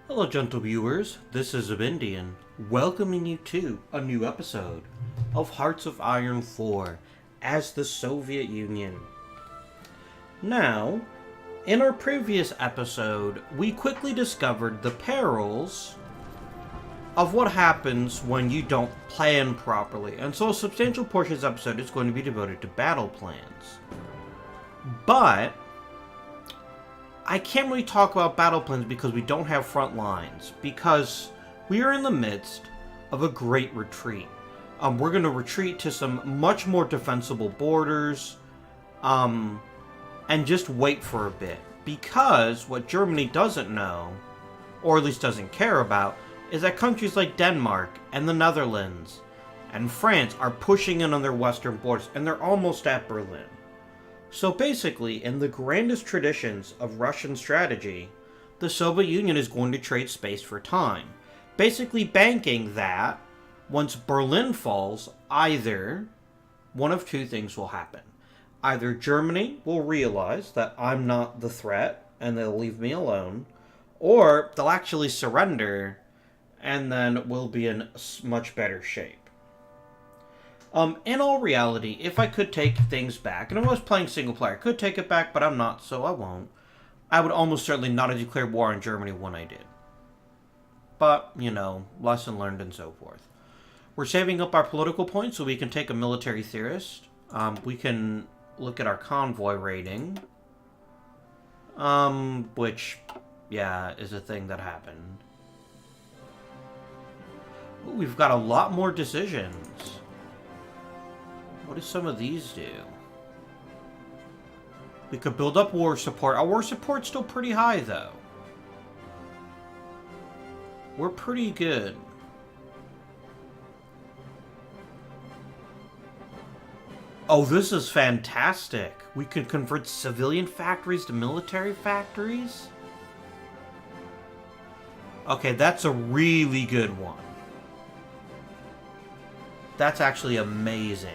Hello, gentle viewers. This is Abindian, welcoming you to a new episode of Hearts of Iron IV as the Soviet Union. Now, in our previous episode, we quickly discovered the perils of what happens when you don't plan properly, and so a substantial portion of this episode is going to be devoted to battle plans. But I can't really talk about battle plans because we don't have front lines, because we are in the midst of a great retreat. We're going to retreat to some much more defensible borders, and just wait for a bit. Because what Germany doesn't know, or at least doesn't care about, is that countries like Denmark and the Netherlands and France are pushing in on their western borders, and they're almost at Berlin. So basically, in the grandest traditions of Russian strategy, the Soviet Union is going to trade space for time. Basically banking that, once Berlin falls, either one of two things will happen. Either Germany will realize that I'm not the threat, and they'll leave me alone, or they'll actually surrender, and then we'll be in much better shape. In all reality, if I could take things back, and I was playing single player, I could take it back, but I'm not, so I won't. I would almost certainly not have declared war on Germany when I did. But, you know, lesson learned and so forth. We're saving up our political points so we can take a military theorist. We can look at our convoy rating. Which, yeah, is a thing that happened. Ooh, we've got a lot more decisions. What do some of these do? We could build up war support. Our war support's still pretty high, though. We're pretty good. Oh, this is fantastic. We can convert civilian factories to military factories? Okay, that's a really good one. That's actually amazing.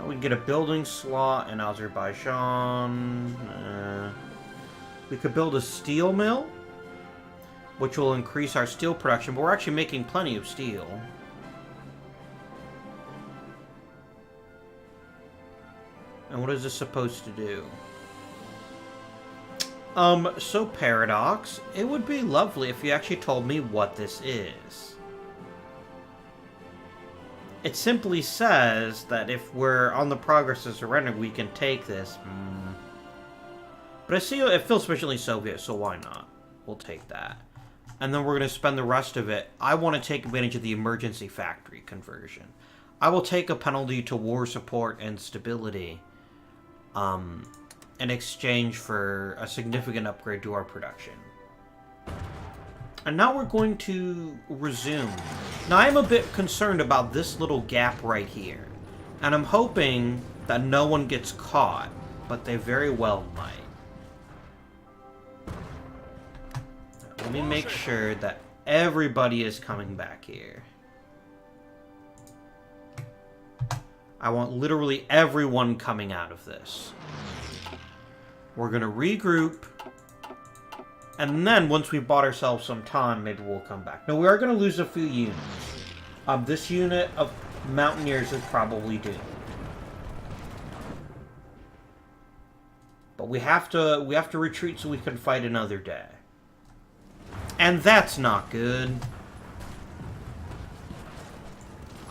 We can get a building slot in Azerbaijan. We could build a steel mill, which will increase our steel production, but we're actually making plenty of steel. And what is this supposed to do? So Paradox, it would be lovely if you actually told me what this is. It simply says that if we're on the progress of surrender, we can take this. But I see it feels sufficiently Soviet, so why not? We'll take that. And then we're going to spend the rest of it. I want to take advantage of the emergency factory conversion. I will take a penalty to war support and stability in exchange for a significant upgrade to our production. And now we're going to resume. Now, I'm a bit concerned about this little gap right here. And I'm hoping that no one gets caught, but they very well might. Let me make sure that everybody is coming back here. I want literally everyone coming out of this. We're going to regroup. And then, once we bought ourselves some time, maybe we'll come back. Now, we are going to lose a few units. This unit of Mountaineers is probably doomed. But we have to retreat so we can fight another day. And that's not good.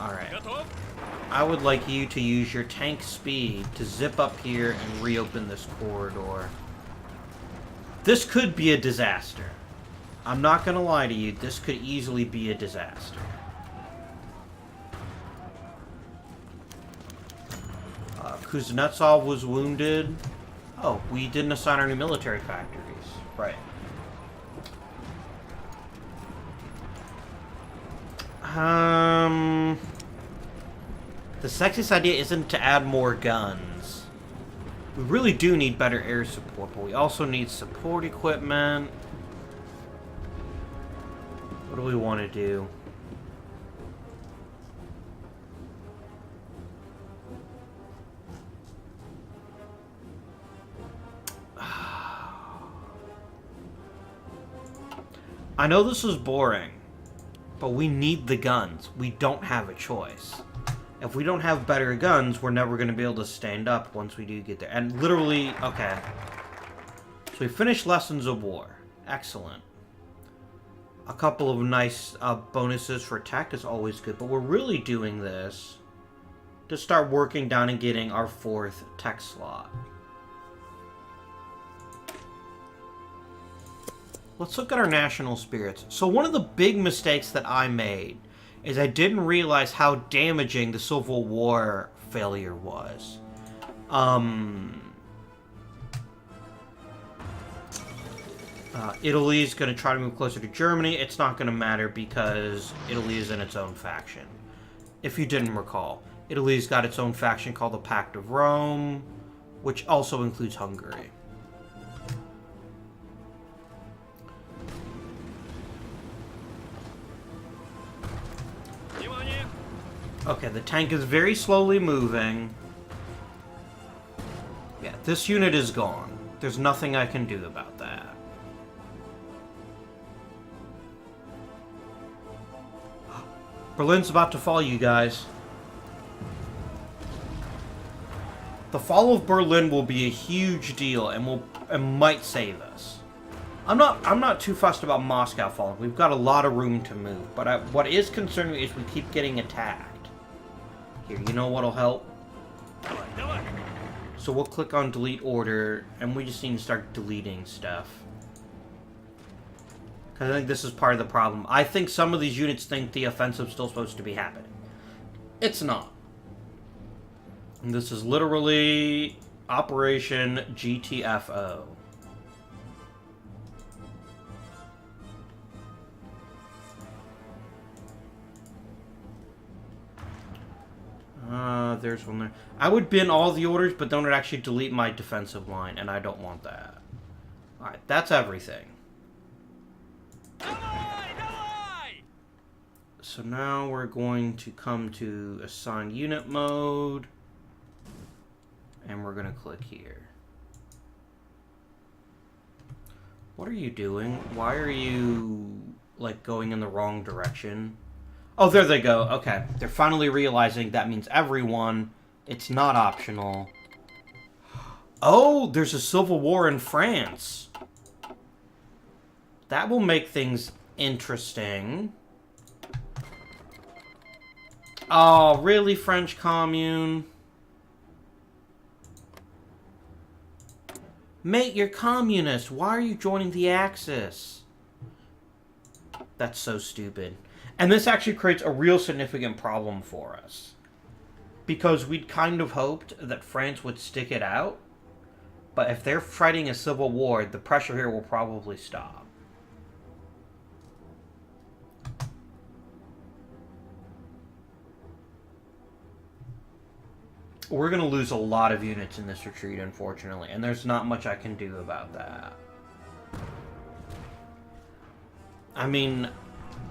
Alright. I would like you to use your tank speed to zip up here and reopen this corridor. This could be a disaster. I'm not going to lie to you. This could easily be a disaster. Kuznetsov was wounded. Oh, we didn't assign our new military factories. Right. The sexiest idea isn't to add more guns. We really do need better air support, but we also need support equipment. What do we want to do? I know this is boring, but we need the guns. We don't have a choice. If we don't have better guns, we're never going to be able to stand up once we do get there. And literally, okay. So we finished Lessons of War. Excellent. A couple of nice bonuses for tech is always good, but we're really doing this to start working down and getting our 4th tech slot. Let's look at our national spirits. So one of the big mistakes that I made is I didn't realize how damaging the Civil War failure was. Italy's going to try to move closer to Germany. It's not going to matter because Italy is in its own faction. If you didn't recall, Italy's got its own faction called the Pact of Rome, which also includes Hungary. Okay, the tank is very slowly moving. Yeah, this unit is gone. There's nothing I can do about that. Berlin's about to fall, you guys. The fall of Berlin will be a huge deal and might save us. I'm not too fussed about Moscow falling. We've got a lot of room to move, but what is concerning me is we keep getting attacked. Here, you know what'll help? So we'll click on delete order, and we just need to start deleting stuff. Because I think this is part of the problem. I think some of these units think the offensive's still supposed to be happening. It's not. And this is literally Operation GTFO. There's one there. I would bin all the orders, but don't actually delete my defensive line, and I don't want that. Alright, that's everything. So now we're going to come to assign unit mode, and we're going to click here. What are you doing? Why are you, like, going in the wrong direction? Oh, there they go. Okay. They're finally realizing that means everyone. It's not optional. Oh, there's a civil war in France. That will make things interesting. Oh, really, French Commune? Mate, you're communist. Why are you joining the Axis? That's so stupid. And this actually creates a real significant problem for us. Because we'd kind of hoped that France would stick it out. But if they're fighting a civil war, the pressure here will probably stop. We're going to lose a lot of units in this retreat, unfortunately. And there's not much I can do about that. I mean,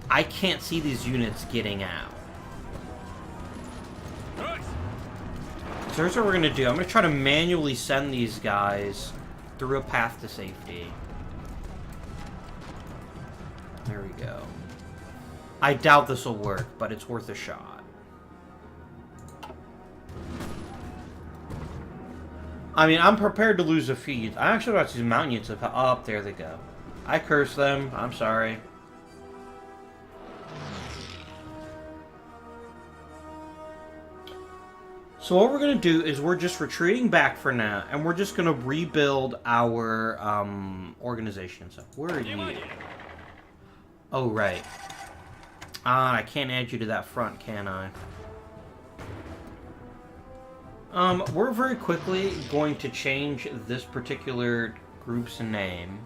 I can't see these units getting out. So here's what we're going to do. I'm going to try to manually send these guys through a path to safety. There we go. I doubt this will work, but it's worth a shot. I mean, I'm prepared to lose a feed. I actually watch these mountain units up. There they go. I curse them. I'm sorry. So what we're going to do is we're just retreating back for now, and we're just going to rebuild our organization stuff. Where are you? Oh, right. I can't add you to that front, can I? We're very quickly going to change this particular group's name.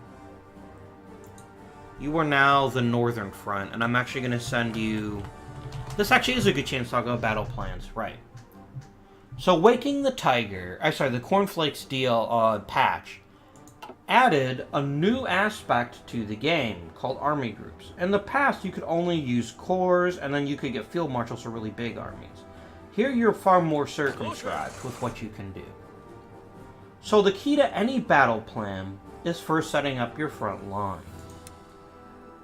You are now the Northern Front, and I'm actually going to send you... This actually is a good chance to talk about battle plans, right. So, Waking the Tiger, the Cornflakes deal patch, added a new aspect to the game called army groups. In the past, you could only use corps, and then you could get field marshals or really big armies. Here, you're far more circumscribed with what you can do. So, the key to any battle plan is first setting up your front line.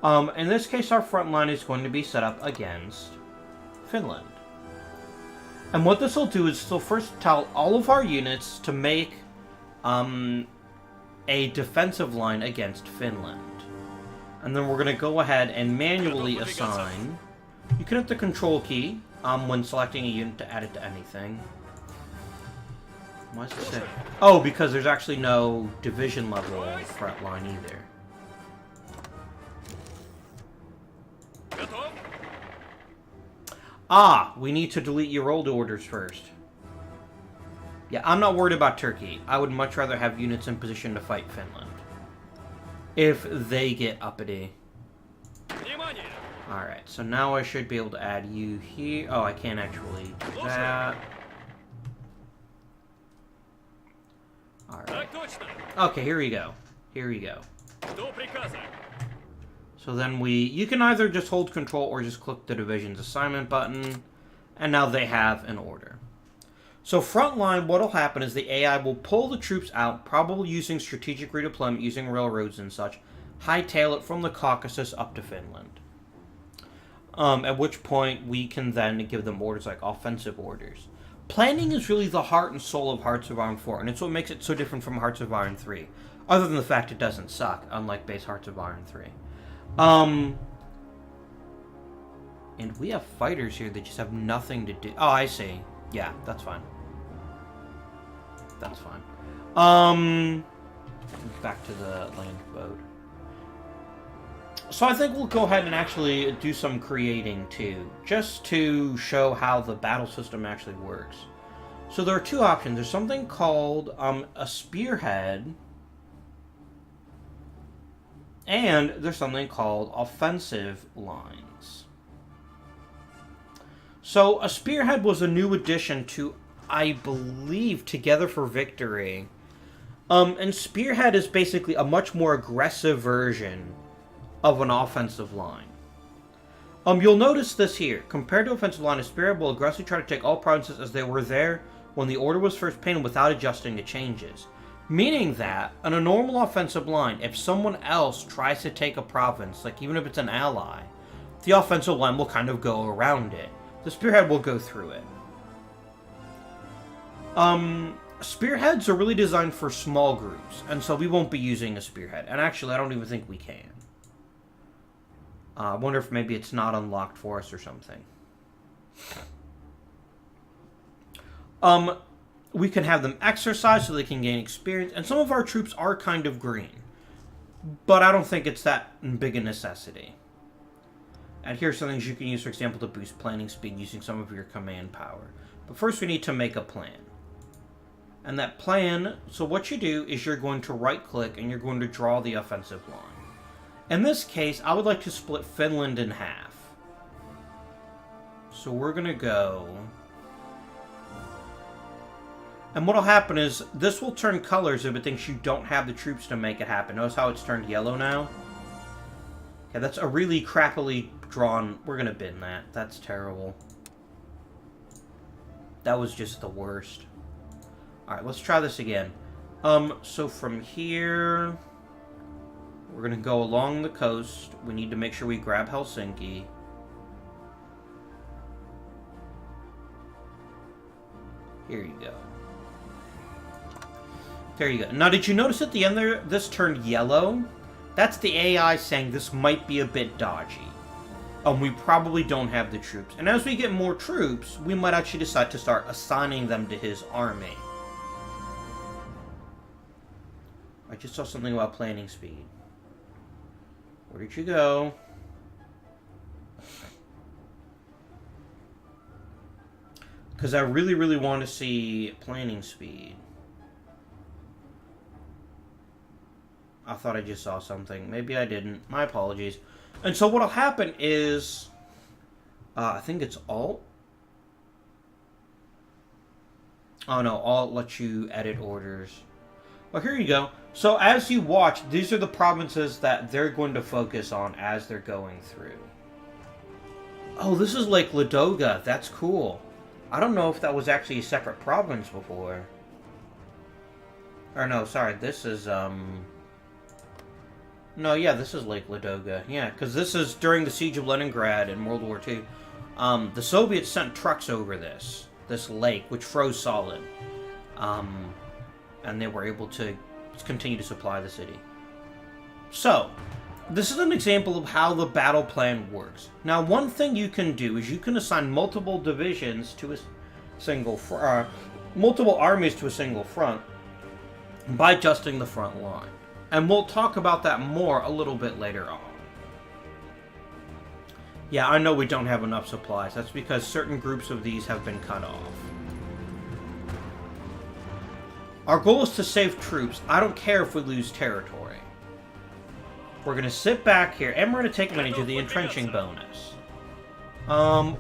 In this case, our front line is going to be set up against Finland. And what this will do is it'll first tell all of our units to make a defensive line against Finland. And then we're going to go ahead and manually assign. You can hit the control key when selecting a unit to add it to anything. Why is it say? Oh, because there's actually no division level front line either. Ah, we need to delete your old orders first. Yeah, I'm not worried about Turkey. I would much rather have units in position to fight Finland. If they get uppity. Alright, so now I should be able to add you here. Oh, I can't actually do that. Alright. Okay, here we go. Here we go. So then you can either just hold control or just click the division's assignment button. And now they have an order. So frontline, what'll happen is the AI will pull the troops out, probably using strategic redeployment, using railroads and such, hightail it from the Caucasus up to Finland. At which point we can then give them orders like offensive orders. Planning is really the heart and soul of Hearts of Iron 4, and it's what makes it so different from Hearts of Iron 3. Other than the fact it doesn't suck, unlike base Hearts of Iron 3. And we have fighters here that just have nothing to do. Oh, I see. Yeah, that's fine. That's fine. Back to the land mode. So I think we'll go ahead and actually do some creating too, just to show how the battle system actually works. So there are two options. There's something called a spearhead, and there's something called offensive lines. So a spearhead was a new addition to, I believe, Together for Victory. And spearhead is basically a much more aggressive version of an offensive line. You'll notice this here. Compared to offensive line, a spearhead will aggressively try to take all provinces as they were there when the order was first painted without adjusting to changes. Meaning that, on a normal offensive line, if someone else tries to take a province, like even if it's an ally, the offensive line will kind of go around it. The spearhead will go through it. Spearheads are really designed for small groups, and so we won't be using a spearhead. And actually, I don't even think we can. I wonder if maybe it's not unlocked for us or something. We can have them exercise so they can gain experience, and some of our troops are kind of green. But I don't think it's that big a necessity. And here's some things you can use, for example, to boost planning speed using some of your command power. But first we need to make a plan. And that plan, so what you do is you're going to right-click and you're going to draw the offensive line. In this case, I would like to split Finland in half. So we're going to go... And what'll happen is, this will turn colors if it thinks you don't have the troops to make it happen. Notice how it's turned yellow now? Yeah, that's a really crappily drawn... We're going to bin that. That's terrible. That was just the worst. Alright, let's try this again. So from here... We're going to go along the coast. We need to make sure we grab Helsinki. Here you go. There you go. Now, did you notice at the end there, this turned yellow? That's the AI saying this might be a bit dodgy. We probably don't have the troops. And as we get more troops, we might actually decide to start assigning them to his army. I just saw something about planning speed. Where did you go? Because I really, really want to see planning speed. I thought I just saw something. Maybe I didn't. My apologies. And so what'll happen is... I think it's Alt. Oh no, Alt lets you edit orders. Well, here you go. So as you watch, these are the provinces that they're going to focus on as they're going through. Oh, this is Lake Ladoga. That's cool. I don't know if that was actually a separate province before. Or no, sorry, this is, No, yeah, this is Lake Ladoga. Yeah, because this is during the Siege of Leningrad in World War II. The Soviets sent trucks over this lake, which froze solid. And they were able to continue to supply the city. So, this is an example of how the battle plan works. Now, one thing you can do is you can assign multiple divisions to a single multiple armies to a single front by adjusting the front line. And we'll talk about that more a little bit later on. Yeah, I know we don't have enough supplies. That's because certain groups of these have been cut off. Our goal is to save troops. I don't care if we lose territory. We're going to sit back here, and we're going to take advantage of the entrenching bonus.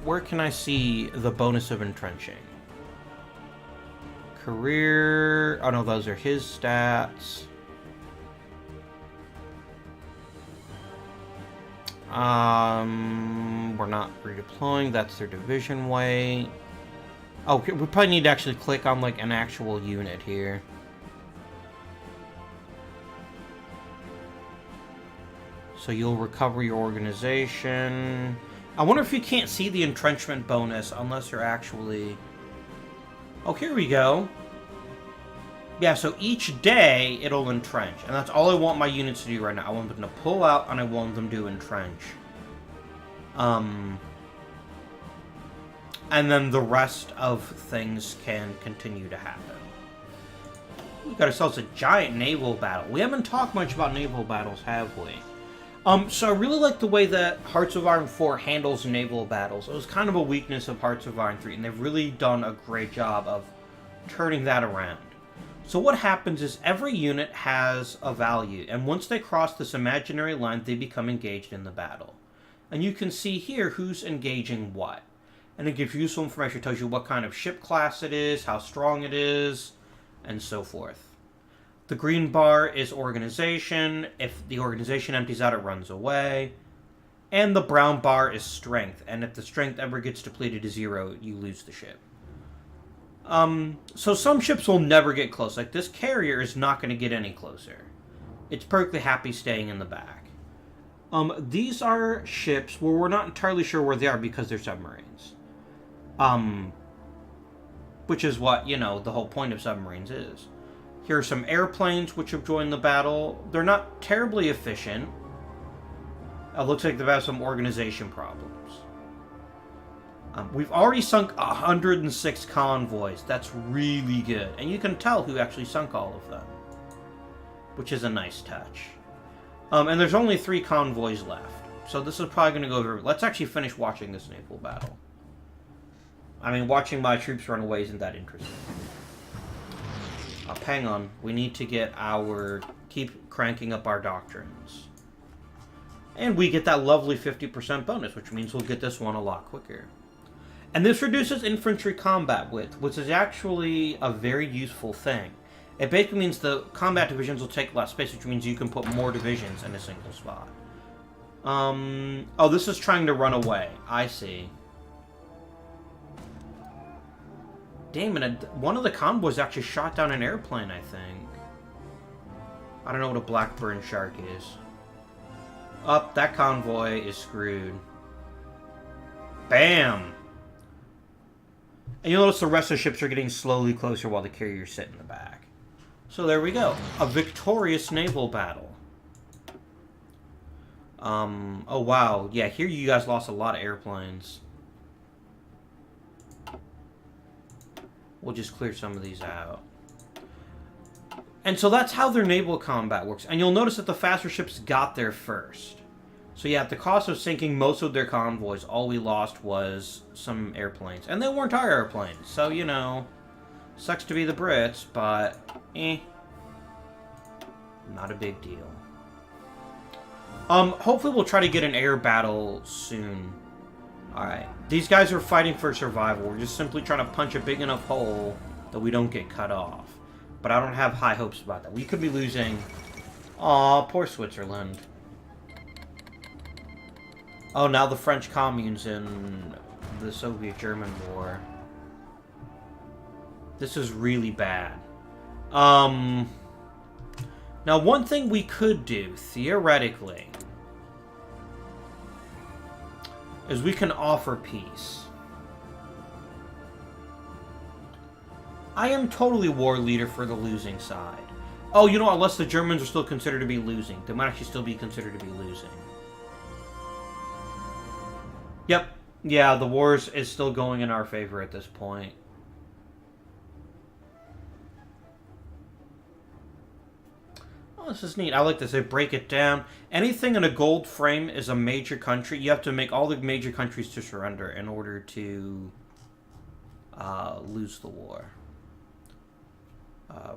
Where can I see the bonus of entrenching? Career... Oh, no, those are his stats. We're not redeploying. That's their division weight. Oh, we probably need to actually click on, like, an actual unit here. So you'll recover your organization. I wonder if you can't see the entrenchment bonus unless you're actually... Oh, here we go. Yeah, so each day it'll entrench. And that's all I want my units to do right now. I want them to pull out and I want them to entrench. And then the rest of things can continue to happen. We got ourselves a giant naval battle. We haven't talked much about naval battles, have we? So I really like the way that Hearts of Iron IV handles naval battles. It was kind of a weakness of Hearts of Iron III, and they've really done a great job of turning that around. So what happens is every unit has a value, and once they cross this imaginary line, they become engaged in the battle. And you can see here who's engaging what. And it gives you useful information. It tells you what kind of ship class it is, how strong it is, and so forth. The green bar is organization. If the organization empties out, it runs away. And the brown bar is strength. And if the strength ever gets depleted to 0, you lose the ship. So some ships will never get close. Like this carrier is not going to get any closer. It's perfectly happy staying in the back. These are ships where we're not entirely sure where they are because they're submarines. Which is what, you know, the whole point of submarines is. Here are some airplanes which have joined the battle. They're not terribly efficient. It looks like they've had some organization problems. We've already sunk 106 convoys. That's really good. And you can tell who actually sunk all of them. Which is a nice touch. And there's only 3 convoys left. So this is probably going to go over... Let's actually finish watching this naval battle. I mean, watching my troops run away isn't that interesting. Hang on. We need to get our... Keep cranking up our doctrines. And we get that lovely 50% bonus, which means we'll get this one a lot quicker. And this reduces infantry combat width, which is actually a very useful thing. It basically means the combat divisions will take less space, which means you can put more divisions in a single spot. Oh, this is trying to run away. I see. Damn it, one of the convoys actually shot down an airplane, I think. I don't know what a Blackburn Shark is. That convoy is screwed. Bam! And you'll notice the rest of the ships are getting slowly closer while the carriers sit in the back. So there we go. A victorious naval battle. Oh wow. Yeah, here you guys lost a lot of airplanes. We'll just clear some of these out. And so that's how their naval combat works. And you'll notice that the faster ships got there first. So yeah, at the cost of sinking most of their convoys, all we lost was some airplanes. And they weren't our airplanes. So, you know, sucks to be the Brits, but not a big deal. Hopefully we'll try to get an air battle soon. Alright. These guys are fighting for survival. We're just simply trying to punch a big enough hole that we don't get cut off. But I don't have high hopes about that. We could be losing... Aw, poor Switzerland. Oh, now the French commune's in the Soviet-German war. This is really bad. Now, one thing we could do, theoretically, is we can offer peace. I am totally war leader for the losing side. Oh, you know what? Unless the Germans are still considered to be losing. They might actually still be considered to be losing. Yep. Yeah, the war is still going in our favor at this point. Oh, this is neat. I like this. They break it down. Anything in a gold frame is a major country. You have to make all the major countries to surrender in order to lose the war.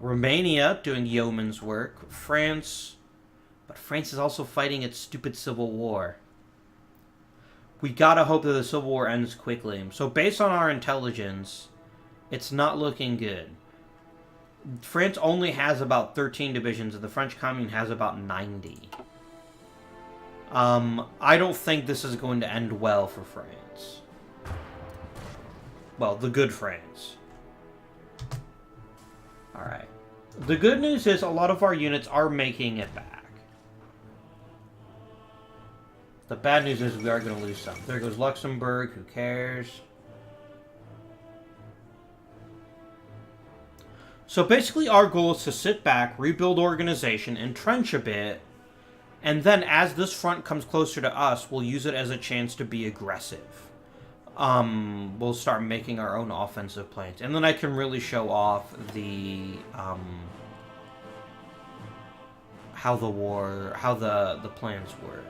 Romania doing yeoman's work. France, but France is also fighting its stupid civil war. We gotta hope that the civil war ends quickly. So based on our intelligence, it's not looking good. France only has about 13 divisions, and the French Commune has about 90. I don't think this is going to end well for France. Well, the good France. Alright. The good news is a lot of our units are making it back. The bad news is we are going to lose some. There goes Luxembourg. Who cares? So basically our goal is to sit back, rebuild organization, entrench a bit, and then as this front comes closer to us, we'll use it as a chance to be aggressive. We'll start making our own offensive plans. And then I can really show off the, how the plans work.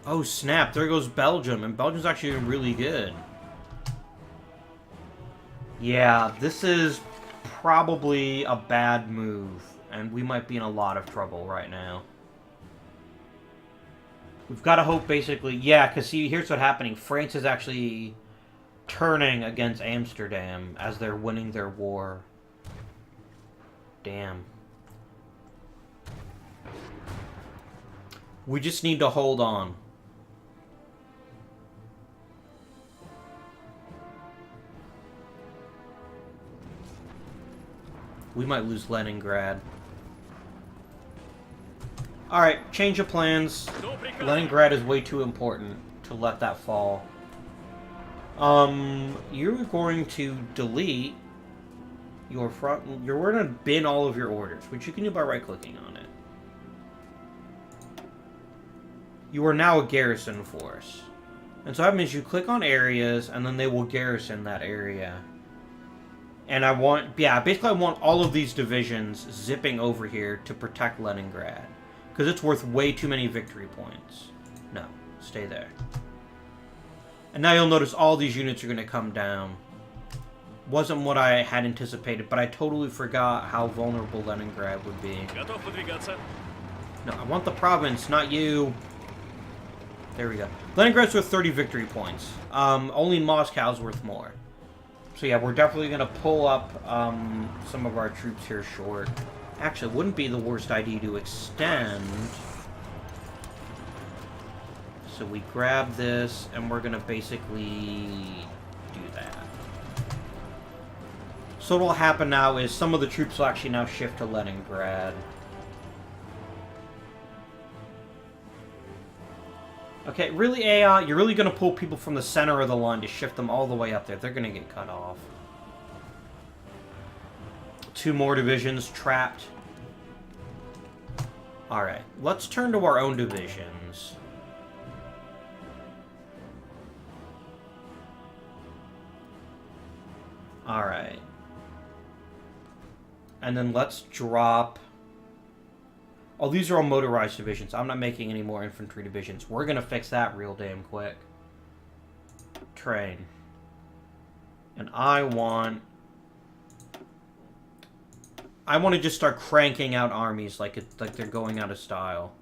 Oh snap, there goes Belgium, and Belgium's actually really good. Yeah, this is probably a bad move, and we might be in a lot of trouble right now. We've got to hope, basically... Yeah, because see, here's what's happening. France is actually turning against Amsterdam as they're winning their war. Damn. We just need to hold on. We might lose Leningrad. Alright, change of plans. Leningrad is way too important to let that fall. You're going to delete your front... You're going to bin all of your orders, which you can do by right-clicking on it. You are now a garrison force. And so that means you click on areas, and then they will garrison that area. And I want... Yeah, basically I want all of these divisions zipping over here to protect Leningrad. Because it's worth way too many victory points. No, stay there. And now you'll notice all these units are going to come down. Wasn't what I had anticipated, but I totally forgot how vulnerable Leningrad would be. No, I want the province, not you. There we go. Leningrad's worth 30 victory points. Only Moscow's worth more. So yeah, we're definitely going to pull up some of our troops here short. Actually, it wouldn't be the worst idea to extend. So we grab this, and we're going to basically do that. So what will happen now is some of the troops will actually now shift to Leningrad. Okay, really, AI, you're really going to pull people from the center of the line to shift them all the way up there. They're going to get cut off. 2 more divisions trapped. Alright, let's turn to our own divisions. Alright. And then let's drop... Oh, these are all motorized divisions. I'm not making any more infantry divisions. We're going to fix that real damn quick. Train. And I want to just start cranking out armies like they're going out of style.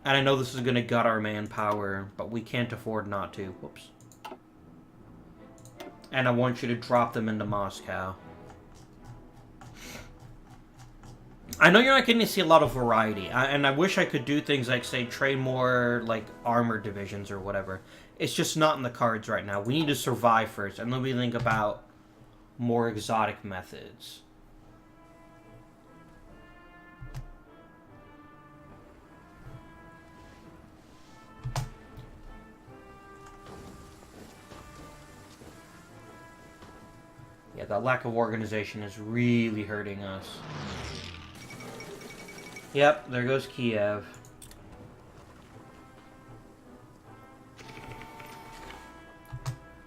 And I know this is going to gut our manpower, but we can't afford not to. Whoops. And I want you to drop them into Moscow. I know you're not getting to see a lot of variety, and I wish I could do things like, say, train more, like, armored divisions or whatever. It's just not in the cards right now. We need to survive first, and then we think about more exotic methods. Yeah, that lack of organization is really hurting us. Yep, there goes Kiev.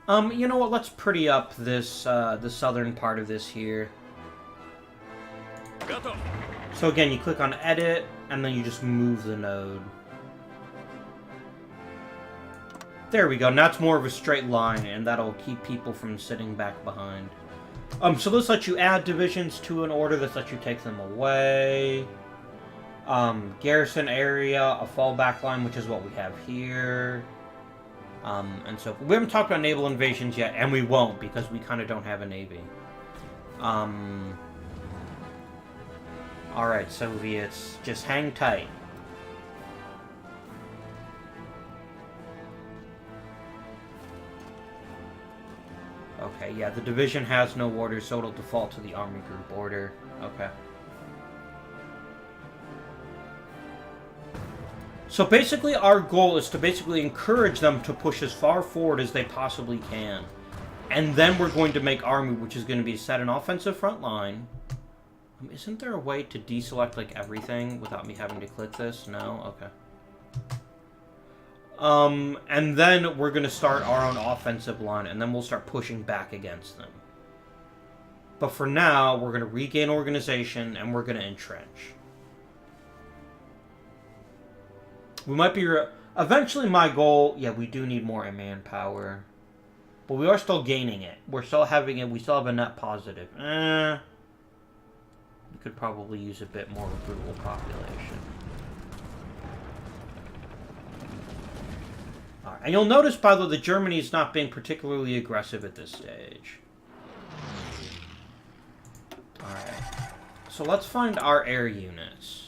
You know what? Let's pretty up this, the southern part of this here. So again, you click on Edit, and then you just move the node. There we go. Now it's more of a straight line, and that'll keep people from sitting back behind. So this lets you add divisions to an order. This lets you take them away. Garrison area, a fallback line, which is what we have here. And so we haven't talked about naval invasions yet, and we won't because we kind of don't have a navy. Alright, Soviets, just hang tight. Okay, yeah, the division has no orders, so it'll default to the army group order. Okay. So basically our goal is to basically encourage them to push as far forward as they possibly can. And then we're going to make army, which is going to be set an offensive front line. Isn't there a way to deselect like everything without me having to click this? No? Okay. And then we're going to start our own offensive line, and then we'll start pushing back against them. But for now, we're going to regain organization, and we're going to entrench. We might be... Eventually, my goal... Yeah, we do need more manpower. But we are still gaining it. We're still having it. We still have a net positive. We could probably use a bit more recruitable population. Alright, and you'll notice, by the way, that Germany is not being particularly aggressive at this stage. Alright. So let's find our air units.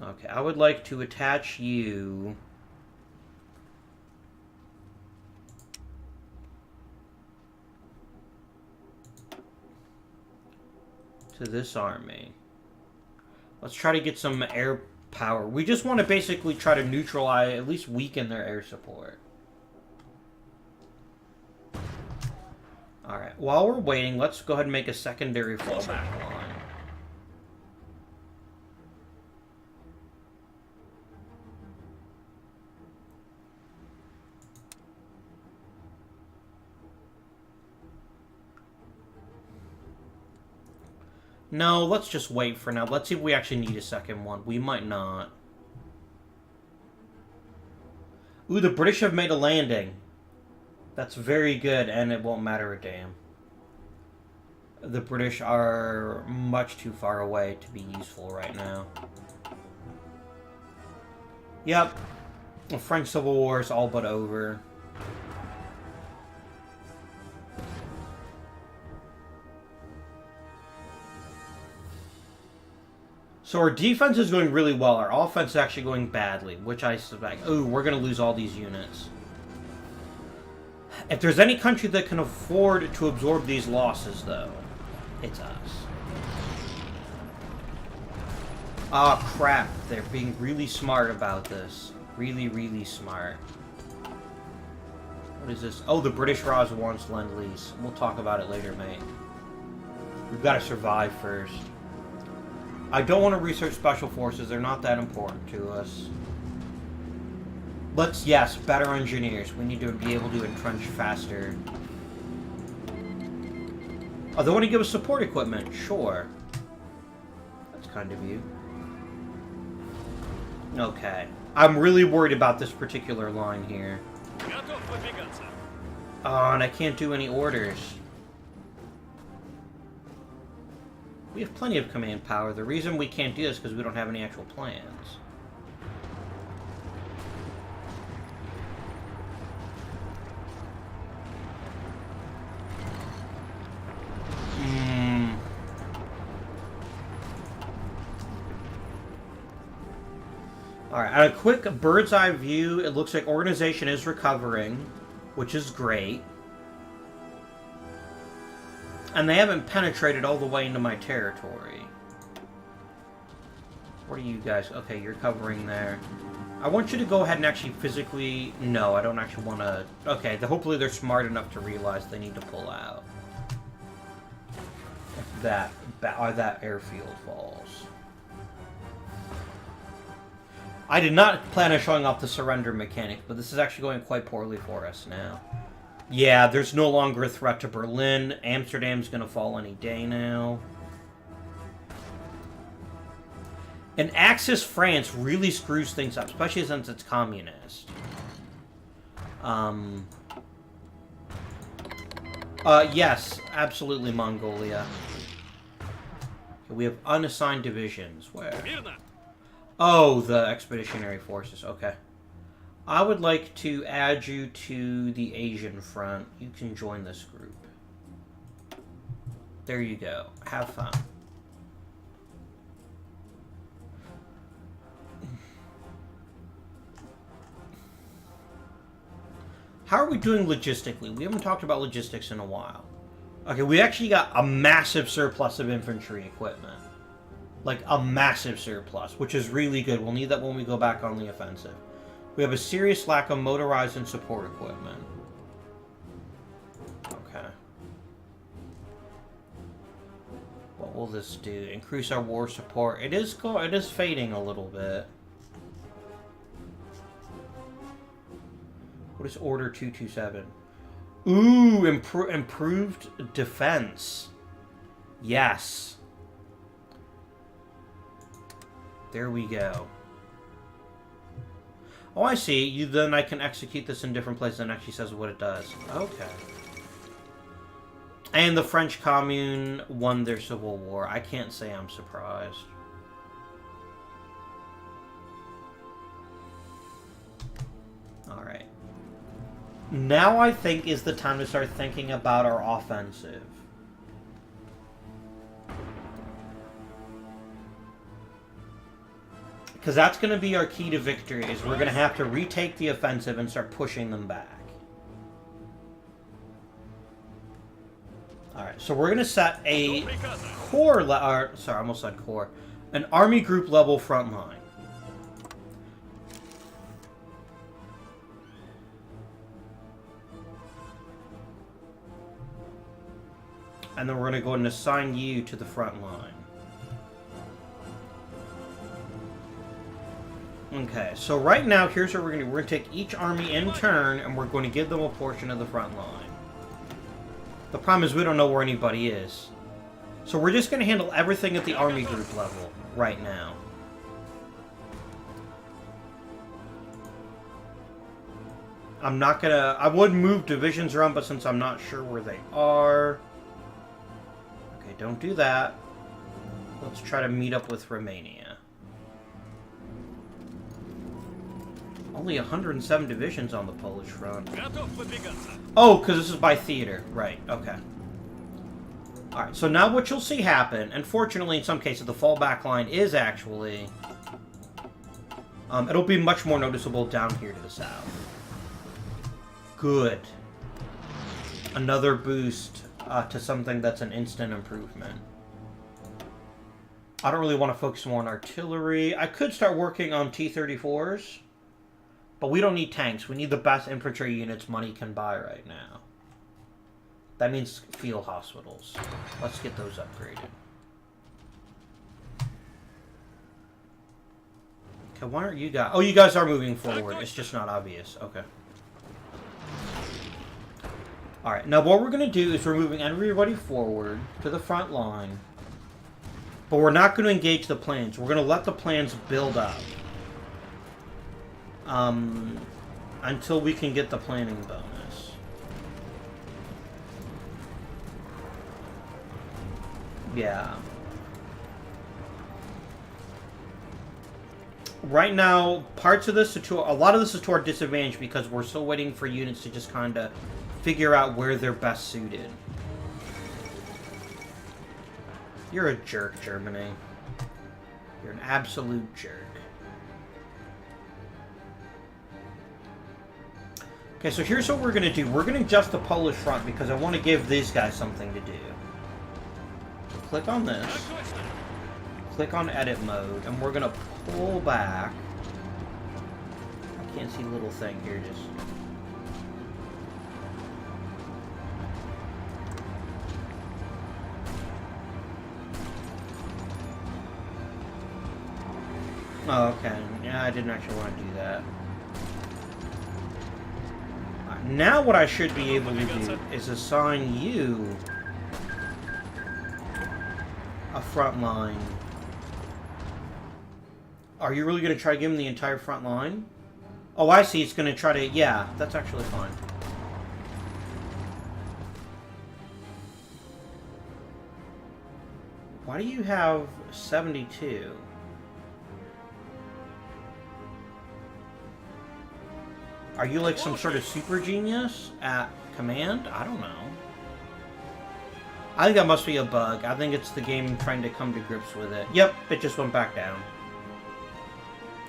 Okay, I would like to attach you to this army. Let's try to get some air power. We just want to basically try to neutralize, at least weaken their air support. Alright, while we're waiting, let's go ahead and make a secondary fallback line. No, let's just wait for now. Let's see if we actually need a second one. We might not. Ooh, the British have made a landing. That's very good, and it won't matter a damn. The British are much too far away to be useful right now. Yep. The French Civil War is all but over. So our defense is going really well. Our offense is actually going badly, which I suspect... Ooh, we're going to lose all these units. If there's any country that can afford to absorb these losses, though, it's us. Ah, crap. They're being really smart about this. Really, really smart. What is this? Oh, the British Raj wants Lend-Lease. We'll talk about it later, mate. We've got to survive first. I don't want to research special forces. They're not that important to us. Let's, yes, better engineers. We need to be able to entrench faster. Oh, they want to give us support equipment. Sure. That's kind of you. Okay. I'm really worried about this particular line here. Oh, and I can't do any orders. We have plenty of command power. The reason we can't do this is because we don't have any actual plans. Alright, at a quick bird's eye view, it looks like organization is recovering, which is great. And they haven't penetrated all the way into my territory. What are you guys? Okay, you're covering there. I want you to go ahead and actually physically... No, I don't actually want to... Okay, hopefully they're smart enough to realize they need to pull out. If that airfield falls. I did not plan on showing off the surrender mechanic, but this is actually going quite poorly for us now. Yeah, there's no longer a threat to Berlin. Amsterdam's going to fall any day now. And Axis France really screws things up, especially since it's communist. Yes, absolutely Mongolia. Okay, we have unassigned divisions. Where? Oh, the Expeditionary Forces. Okay. I would like to add you to the Asian front. You can join this group. There you go. Have fun. How are we doing logistically? We haven't talked about logistics in a while. Okay, we actually got a massive surplus of infantry equipment. Like, a massive surplus, which is really good. We'll need that when we go back on the offensive. We have a serious lack of motorized and support equipment. Okay. What will this do? Increase our war support. It is fading a little bit. What is Order 227? Ooh, improved defense. Yes. There we go. Oh, I see. Then I can execute this in different places and actually says what it does. Okay. And the French Commune won their civil war. I can't say I'm surprised. Alright. Now I think is the time to start thinking about our offensive. Because that's going to be our key to victory, is we're going to have to retake the offensive and start pushing them back. Alright, so we're going to set a core... sorry, I almost said core. An army group level front line. And then we're going to go and assign you to the front line. Okay, so right now, here's what we're going to do. We're going to take each army in turn, and we're going to give them a portion of the front line. The problem is we don't know where anybody is. So we're just going to handle everything at the army group level right now. I'm not going to... I would move divisions around, but since I'm not sure where they are... Okay, don't do that. Let's try to meet up with Romania. Only 107 divisions on the Polish front. Oh, because this is by theater. Right, okay. Alright, so now what you'll see happen, and fortunately in some cases the fallback line is actually... it'll be much more noticeable down here to the south. Good. Another boost to something that's an instant improvement. I don't really want to focus more on artillery. I could start working on T-34s. But we don't need tanks. We need the best infantry units money can buy right now. That means field hospitals. Let's get those upgraded. Okay, why aren't you guys... Oh, you guys are moving forward. It's just not obvious. Okay. Alright, now what we're going to do is we're moving everybody forward to the front line. But we're not going to engage the plans. We're going to let the plans build up. Until we can get the planning bonus. Yeah. Right now, parts of this, a lot of this is to our disadvantage because we're still waiting for units to just kind of figure out where they're best suited. You're a jerk, Germany. You're an absolute jerk. Okay, so here's what we're going to do. We're going to adjust the Polish front because I want to give these guys something to do. So click on this. Click on edit mode, and we're going to pull back. I can't see little thing here, just... Oh, okay. Yeah, I didn't actually want to do that. Now what I should be able to do is assign you a front line. Are you really going to try to give him the entire front line? Oh, I see. It's going to try to... Yeah, that's actually fine. Why do you have 72? Are you like some sort of super genius at command? I don't know. I think that must be a bug. I think it's the game trying to come to grips with it. Yep, it just went back down.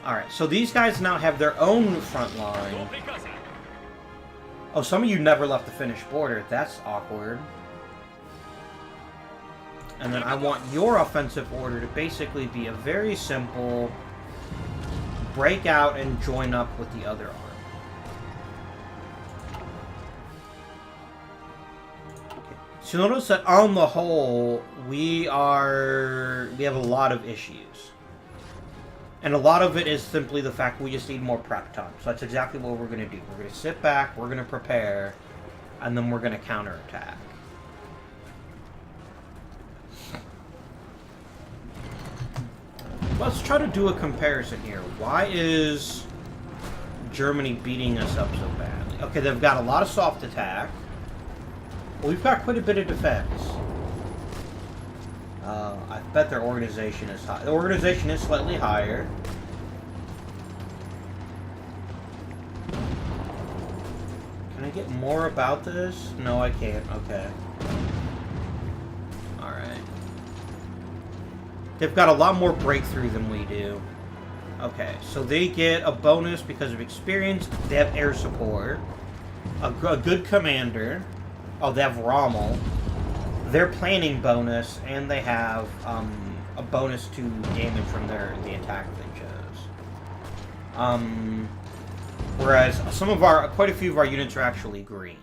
Alright, so these guys now have their own front line. Oh, some of you never left the finished border. That's awkward. And then I want your offensive order to basically be a very simple break out and join up with the other arm. So notice that on the whole, we have a lot of issues. And a lot of it is simply the fact we just need more prep time. So that's exactly what we're going to do. We're going to sit back, we're going to prepare, and then we're going to counterattack. Let's try to do a comparison here. Why is Germany beating us up so badly? Okay, they've got a lot of soft attack. We've got quite a bit of defense. I bet their organization is high. The organization is slightly higher. Can I get more about this? No, I can't. Okay. Alright. They've got a lot more breakthrough than we do. Okay, so they get a bonus because of experience. They have air support. A good commander. Oh, they have Rommel. Their planning bonus, and they have a bonus to damage from the attack they chose. Whereas quite a few of our units are actually green.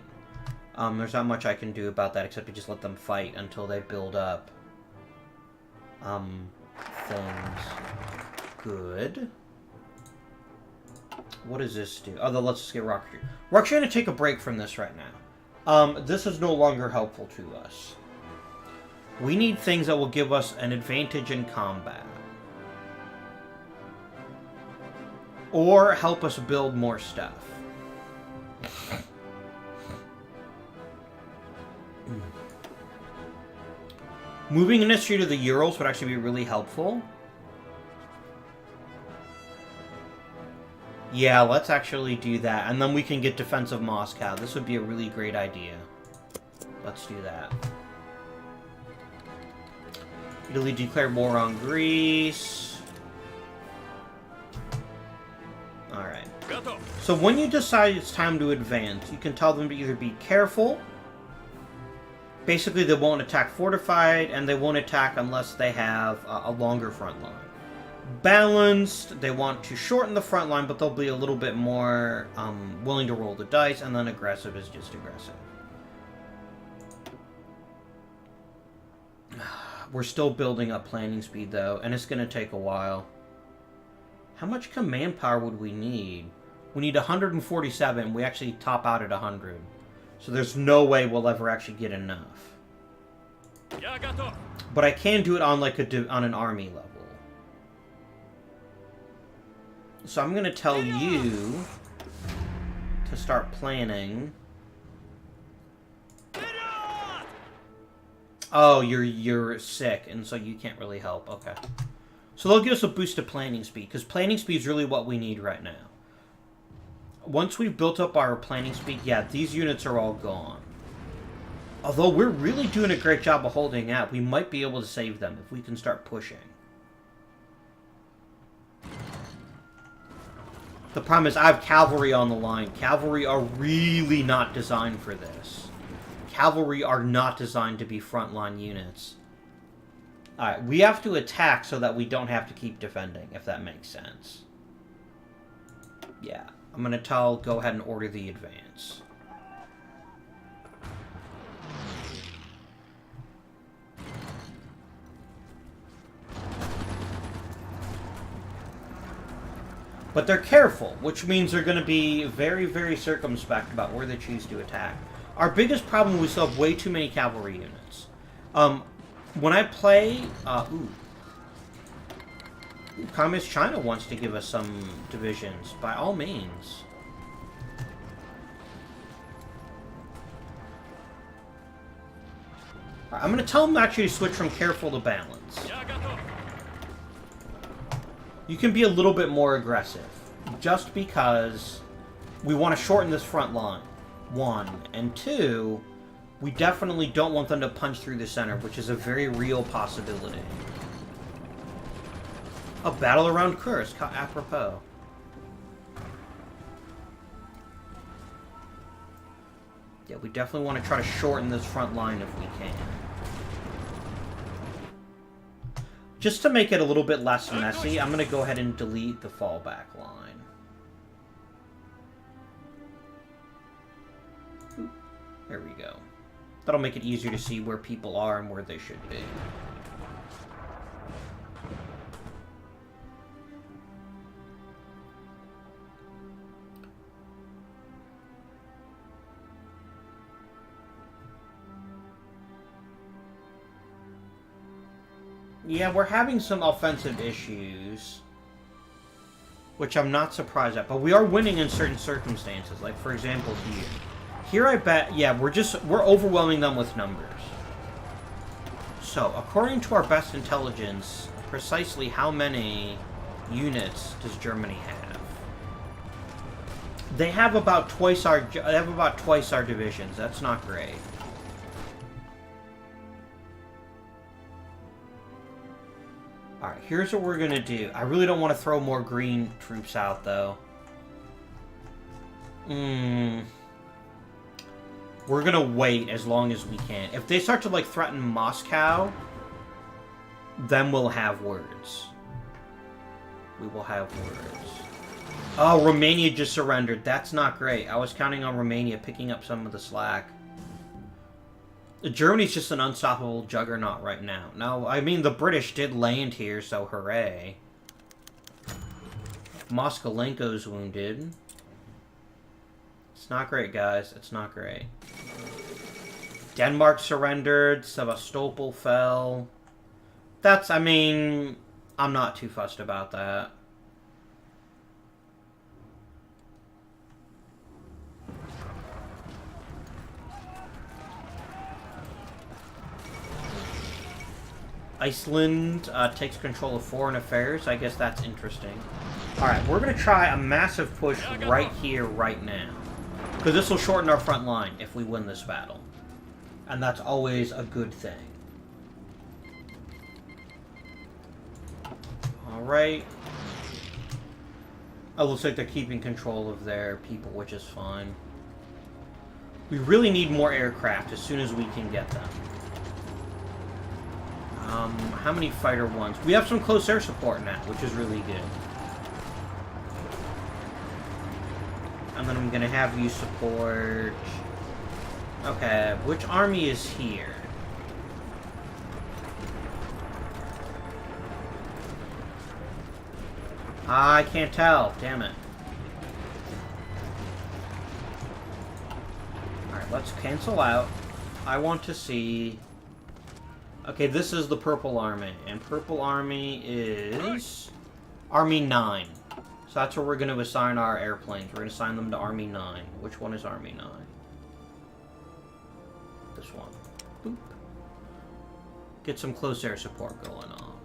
There's not much I can do about that except to just let them fight until they build up things. Good. What does this do? Oh, let's just get Rocketry. We're actually going to take a break from this right now. This is no longer helpful to us. We need things that will give us an advantage in combat. Or help us build more stuff. Moving industry to the Urals would actually be really helpful. Yeah, let's actually do that. And then we can get defensive Moscow. This would be a really great idea. Let's do that. Italy declared war on Greece. Alright. So when you decide it's time to advance, you can tell them to either be careful. Basically, they won't attack fortified, and they won't attack unless they have a longer front line. Balanced, they want to shorten the front line, but they'll be a little bit more willing to roll the dice, and then aggressive is just aggressive. We're still building up planning speed, though, and it's going to take a while. How much command power would we need? We need 147. We actually top out at 100. So there's no way we'll ever actually get enough. But I can do it on like on an army level. So I'm going to tell you to start planning. Oh, you're sick, and so you can't really help. Okay. So they'll give us a boost to planning speed, because planning speed is really what we need right now. Once we've built up our planning speed, yeah, these units are all gone. Although we're really doing a great job of holding out, we might be able to save them if we can start pushing. The problem is I have cavalry on the line. Cavalry are really not designed for this. Cavalry are not designed to be frontline units. Alright, we have to attack so that we don't have to keep defending, if that makes sense. Yeah, I'm going to go ahead and order the advance. But they're careful, which means they're going to be very, very circumspect about where they choose to attack. Our biggest problem is we still have way too many cavalry units. When I play... Communist China wants to give us some divisions, by all means. Right, I'm going to tell them actually to switch from careful to balance. You can be a little bit more aggressive, just because we want to shorten this front line, 1. And 2, we definitely don't want them to punch through the center, which is a very real possibility. A battle around Kursk, how apropos. Yeah, we definitely want to try to shorten this front line if we can. Just to make it a little bit less messy, I'm going to go ahead and delete the fallback line. Ooh, there we go. That'll make it easier to see where people are and where they should be. Yeah, we're having some offensive issues, which I'm not surprised at, but we are winning in certain circumstances. Like, for example, here. Here I bet, yeah, we're overwhelming them with numbers. So, according to our best intelligence, precisely how many units does Germany have? They have about twice our divisions. That's not great. Alright, here's what we're gonna do. I really don't want to throw more green troops out, though. We're gonna wait as long as we can. If they start to, like, threaten Moscow, then we'll have words. We will have words. Oh, Romania just surrendered. That's not great. I was counting on Romania picking up some of the slack. Germany's just an unstoppable juggernaut right now. Now, I mean, the British did land here, so hooray. Moskalenko's wounded. It's not great, guys. It's not great. Denmark surrendered. Sevastopol fell. That's, I mean, I'm not too fussed about that. Iceland takes control of foreign affairs. I guess that's interesting. Alright, we're going to try a massive push right here, right now. Because this will shorten our front line if we win this battle. And that's always a good thing. Alright. Oh, looks like they're keeping control of their people, which is fine. We really need more aircraft as soon as we can get them. How many fighter ones? We have some close air support now, which is really good. And then I'm going to have you support... Okay, which army is here? I can't tell. Damn it. Alright, let's cancel out. I want to see... Okay, this is the Purple Army, and Purple Army is Army 9. So that's where we're going to assign our airplanes. We're going to assign them to Army 9. Which one is Army 9? This one. Boop. Get some close air support going on.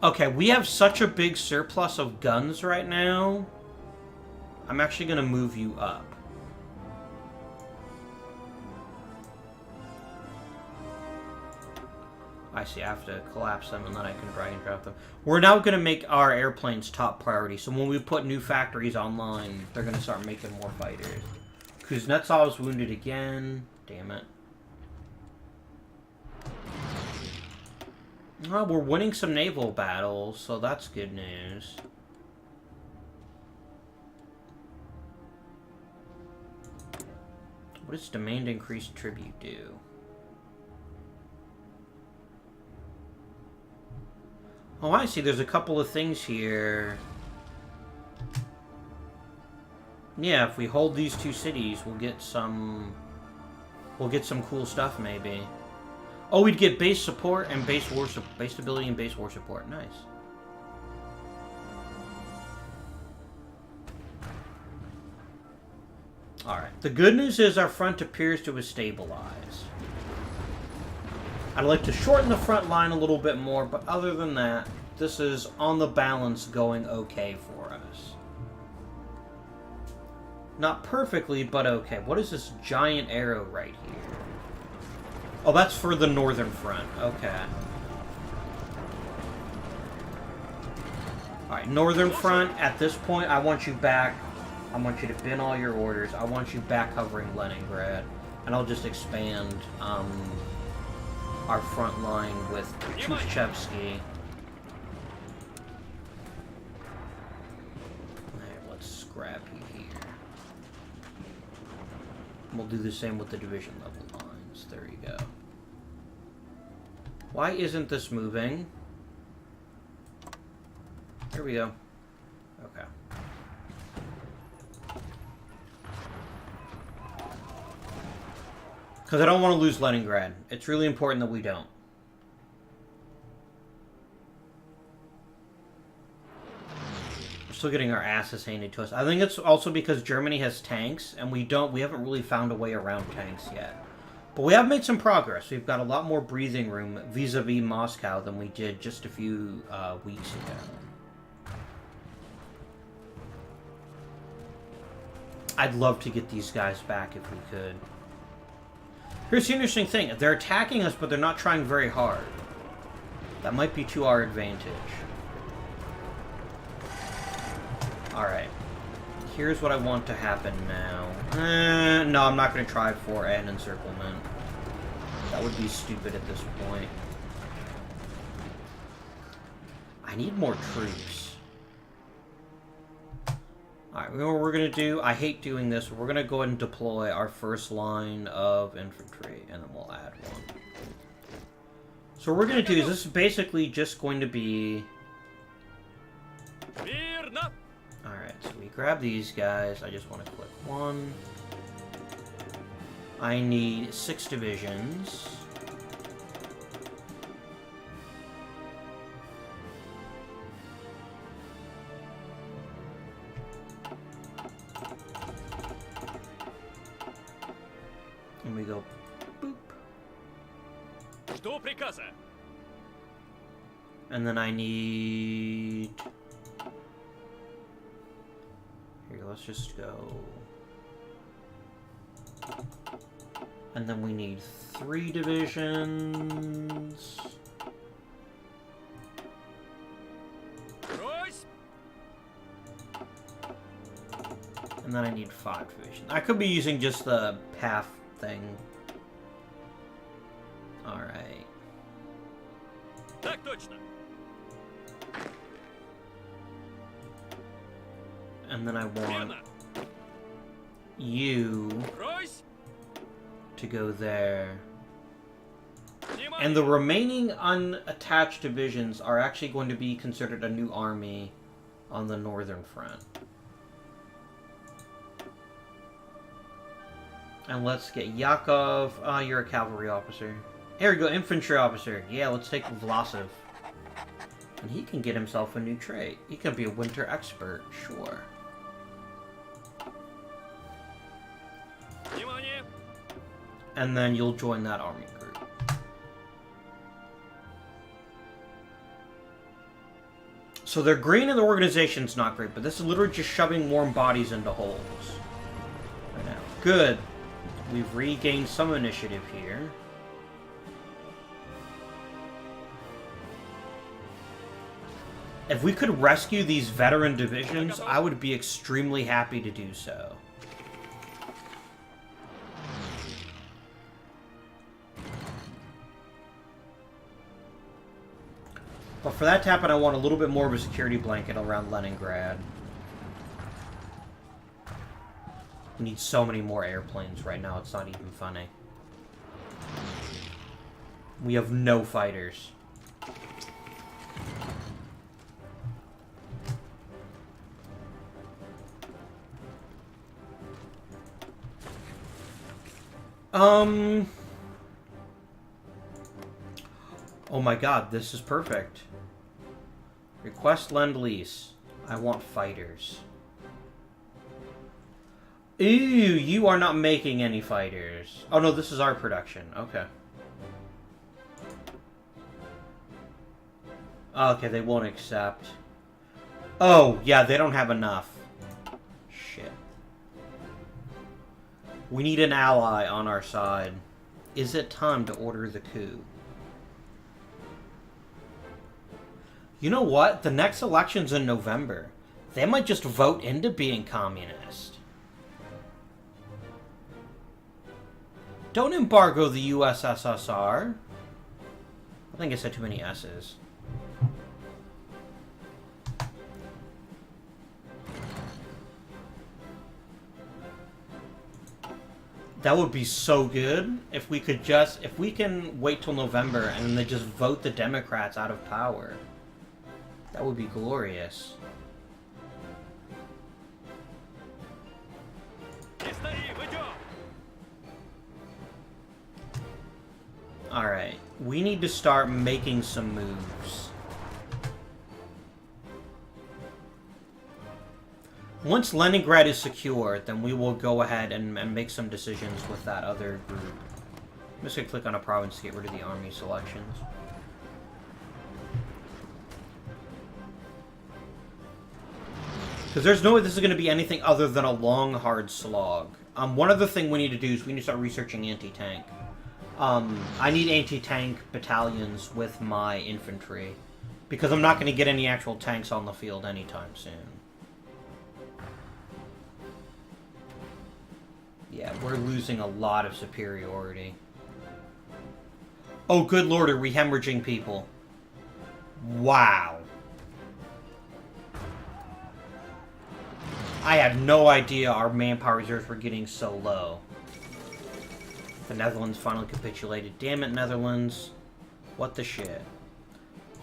Okay, we have such a big surplus of guns right now. I'm actually going to move you up. I see, I have to collapse them and then I can drag and drop them. We're now going to make our airplanes top priority, so when we put new factories online, they're going to start making more fighters. Kuznetsov's wounded again. Damn it. Oh, we're winning some naval battles, so that's good news. What does demand increased tribute do? Oh, I see. There's a couple of things here. Yeah, if we hold these two cities, we'll get some cool stuff, maybe. Oh, we'd get base support and base stability and base war support. Nice. Alright. The good news is our front appears to have stabilized. I'd like to shorten the front line a little bit more, but other than that, this is, on the balance, going okay for us. Not perfectly, but okay. What is this giant arrow right here? Oh, that's for the northern front. Okay. Alright, northern front, at this point, I want you back. I want you to bin all your orders. I want you back covering Leningrad. And I'll just expand our front line with Tushchevsky. Alright, let's grab you here. We'll do the same with the division level lines. There you go. Why isn't this moving? Here we go. Okay. Because I don't want to lose Leningrad. It's really important that we don't. We're still getting our asses handed to us. I think it's also because Germany has tanks, and we haven't really found a way around tanks yet. But we have made some progress. We've got a lot more breathing room vis-a-vis Moscow than we did just a few weeks ago. I'd love to get these guys back if we could. Here's the interesting thing. They're attacking us, but they're not trying very hard. That might be to our advantage. Alright. Here's what I want to happen now. No, I'm not going to try for an encirclement. That would be stupid at this point. I need more troops. Alright, you know what we're going to do? I hate doing this. We're going to go ahead and deploy our first line of infantry, and then we'll add one. So what we're going to do is this is basically just going to be... Alright, so we grab these guys. I just want to click one. I need 6 divisions. And we go boop. And then I need... Here, let's just go... And then we need 3 divisions. And then I need 5 divisions. I could be using just the path thing. Alright. And then I want you to go there. And the remaining unattached divisions are actually going to be considered a new army on the northern front. And let's get Yakov. Ah, you're a cavalry officer. Here we go, infantry officer. Yeah, let's take Vlasov. And he can get himself a new trait. He can be a winter expert, sure. And then you'll join that army group. So their green in the organization's not great, but this is literally just shoving warm bodies into holes. Right now. Good. We've regained some initiative here. If we could rescue these veteran divisions, I would be extremely happy to do so. But for that to happen, I want a little bit more of a security blanket around Leningrad. We need so many more airplanes right now, it's not even funny. We have no fighters. Oh my god, this is perfect. Request Lend-Lease. I want fighters. Ooh, you are not making any fighters. Oh no, this is our production. Okay. Okay, they won't accept. Oh, yeah, they don't have enough. Shit. We need an ally on our side. Is it time to order the coup? You know what? The next election's in November. They might just vote into being communist. Don't embargo the USSR. I think I said too many S's. That would be so good if we could just... If we can wait till November and then they just vote the Democrats out of power. That would be glorious. Alright, we need to start making some moves. Once Leningrad is secure, then we will go ahead and make some decisions with that other group. I'm just going to click on a province to get rid of the army selections. Because there's no way this is going to be anything other than a long, hard slog. One other thing we need to do is we need to start researching anti-tank. I need anti-tank battalions with my infantry. Because I'm not going to get any actual tanks on the field anytime soon. Yeah, we're losing a lot of superiority. Oh, good lord, are we hemorrhaging people? Wow. I had no idea our manpower reserves were getting so low. The Netherlands finally capitulated. Damn it, Netherlands. What the shit?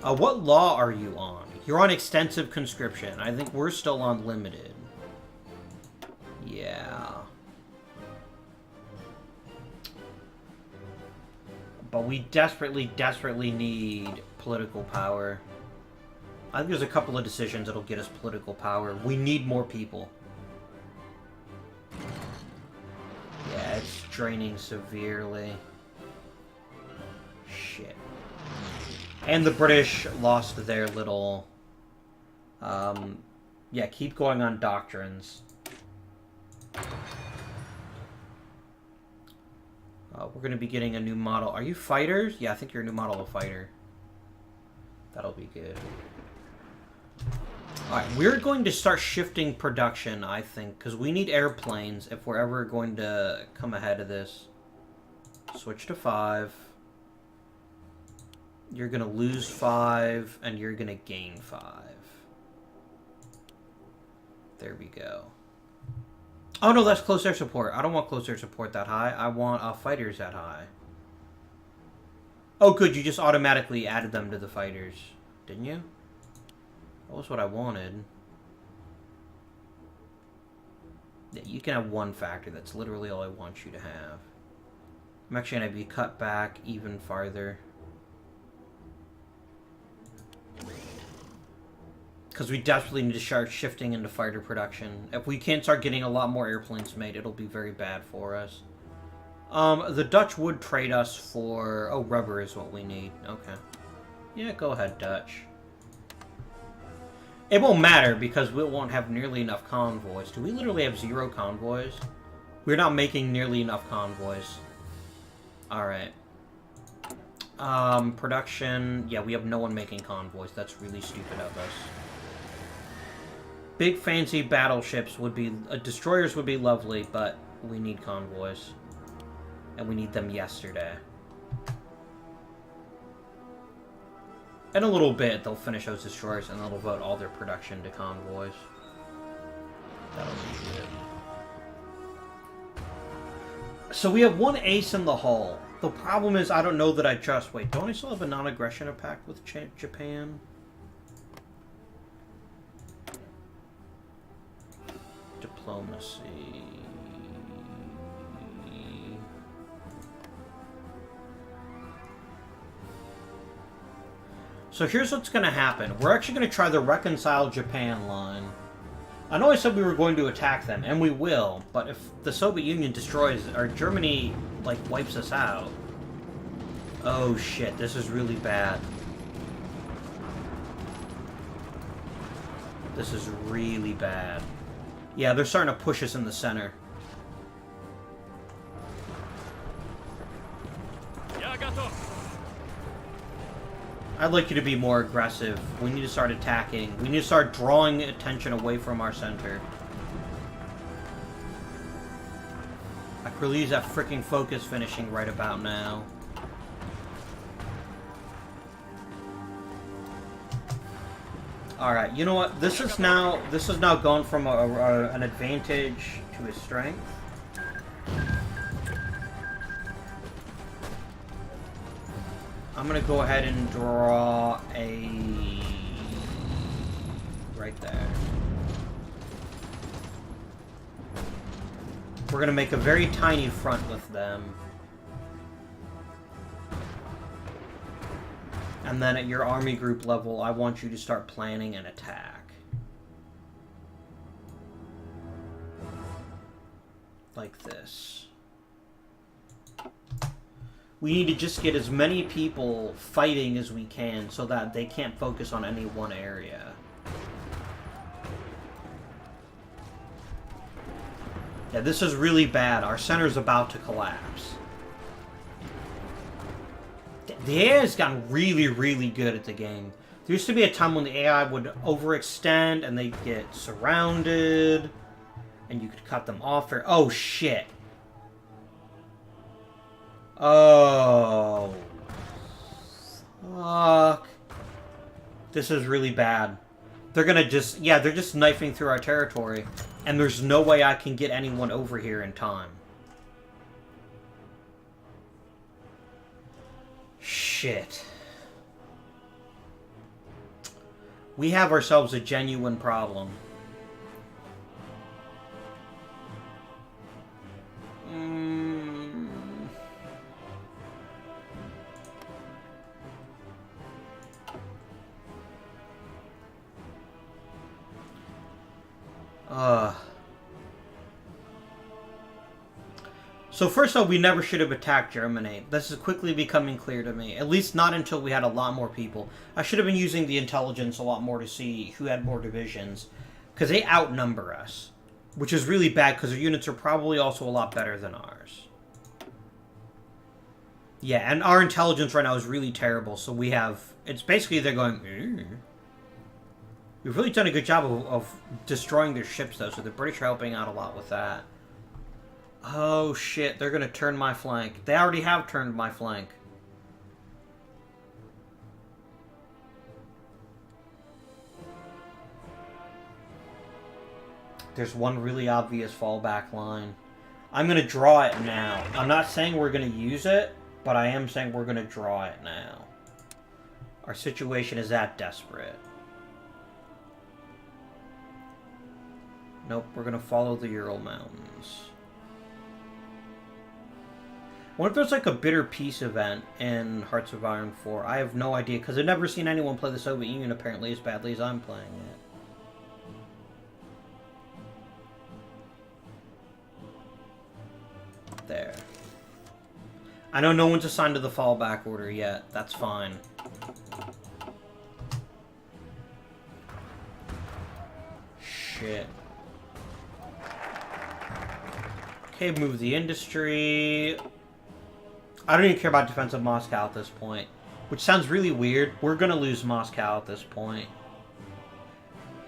What law are you on? You're on extensive conscription. I think we're still on limited. Yeah. But we desperately, desperately need political power. I think there's a couple of decisions that'll get us political power. We need more people. Yeah, it's draining severely. Shit. And the British lost their little... yeah, keep going on doctrines. We're going to be getting a new model. Are you fighters? Yeah, I think you're a new model of fighter. That'll be good. Alright, we're going to start shifting production, I think, because we need airplanes if we're ever going to come ahead of this. Switch to 5. You're going to lose 5, and you're going to gain 5. There we go. Oh no, that's close air support. I don't want close air support that high. I want fighters that high. Oh good, you just automatically added them to the fighters. Didn't you? That was what I wanted. Yeah, you can have one factor. That's literally all I want you to have. I'm actually going to be cut back even farther. Because we desperately need to start shifting into fighter production. If we can't start getting a lot more airplanes made, it'll be very bad for us. The Dutch would trade us for... Oh, rubber is what we need. Okay. Yeah, go ahead, Dutch. It won't matter because we won't have nearly enough convoys. Do we literally have 0 convoys? We're not making nearly enough convoys. Alright. Production. Yeah, we have no one making convoys. That's really stupid of us. Big fancy battleships would be... destroyers would be lovely, but we need convoys. And we need them yesterday. In a little bit, they'll finish those destroyers and they'll devote all their production to convoys. That'll be good. So we have one ace in the hull. The problem is I don't know that I trust... Wait, don't I still have a non-aggression pact with Japan? Diplomacy... So here's what's going to happen. We're actually going to try the reconcile Japan line. I know I said we were going to attack them, and we will, but if the Soviet Union destroys, or Germany, like, wipes us out... Oh shit, this is really bad. This is really bad. Yeah, they're starting to push us in the center. I'd like you to be more aggressive. We need to start attacking. We need to start drawing attention away from our center. I could really use that freaking focus finishing right about now. Alright, you know what? This is now gone from an advantage to a strength. I'm gonna go ahead and draw a... right there. We're gonna make a very tiny front with them. And then at your army group level, I want you to start planning an attack. Like this. We need to just get as many people fighting as we can so that they can't focus on any one area. Yeah, this is really bad. Our center's about to collapse. The AI has gotten really, really good at the game. There used to be a time when the AI would overextend and they'd get surrounded and you could cut them off. Or, oh, shit. Oh. Fuck. This is really bad. They're gonna just... Yeah, they're just knifing through our territory. And there's no way I can get anyone over here in time. Shit. We have ourselves a genuine problem. So first off, we never should have attacked Germany. This is quickly becoming clear to me. At least not until we had a lot more people. I should have been using the intelligence a lot more to see who had more divisions. Because they outnumber us. Which is really bad because their units are probably also a lot better than ours. Yeah, and our intelligence right now is really terrible. So we have... It's basically they're going... We've really done a good job of destroying their ships, though. So the British are helping out a lot with that. Oh, shit. They're going to turn my flank. They already have turned my flank. There's one really obvious fallback line. I'm going to draw it now. I'm not saying we're going to use it, but I am saying we're going to draw it now. Our situation is that desperate. Nope, we're going to follow the Ural Mountains. What if there's like a bitter peace event in Hearts of Iron 4? I have no idea, because I've never seen anyone play the Soviet Union apparently as badly as I'm playing it. There. I know no one's assigned to the fallback order yet. That's fine. Shit. Okay, move the industry. I don't even care about defensive Moscow at this point. Which sounds really weird. We're going to lose Moscow at this point.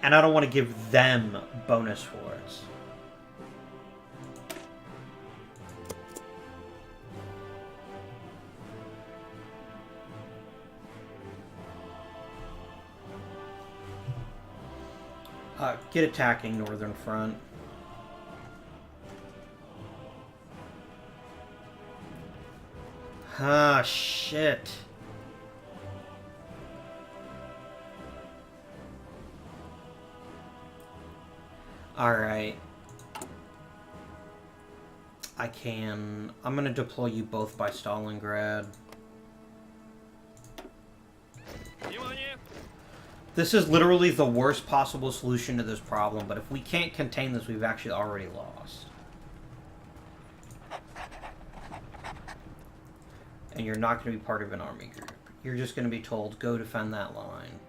And I don't want to give them bonus force. Get attacking Northern Front. Ah, shit. Alright. I'm gonna deploy you both by Stalingrad. This is literally the worst possible solution to this problem, but if we can't contain this, we've actually already lost. And you're not going to be part of an army group. You're just going to be told, go defend that line.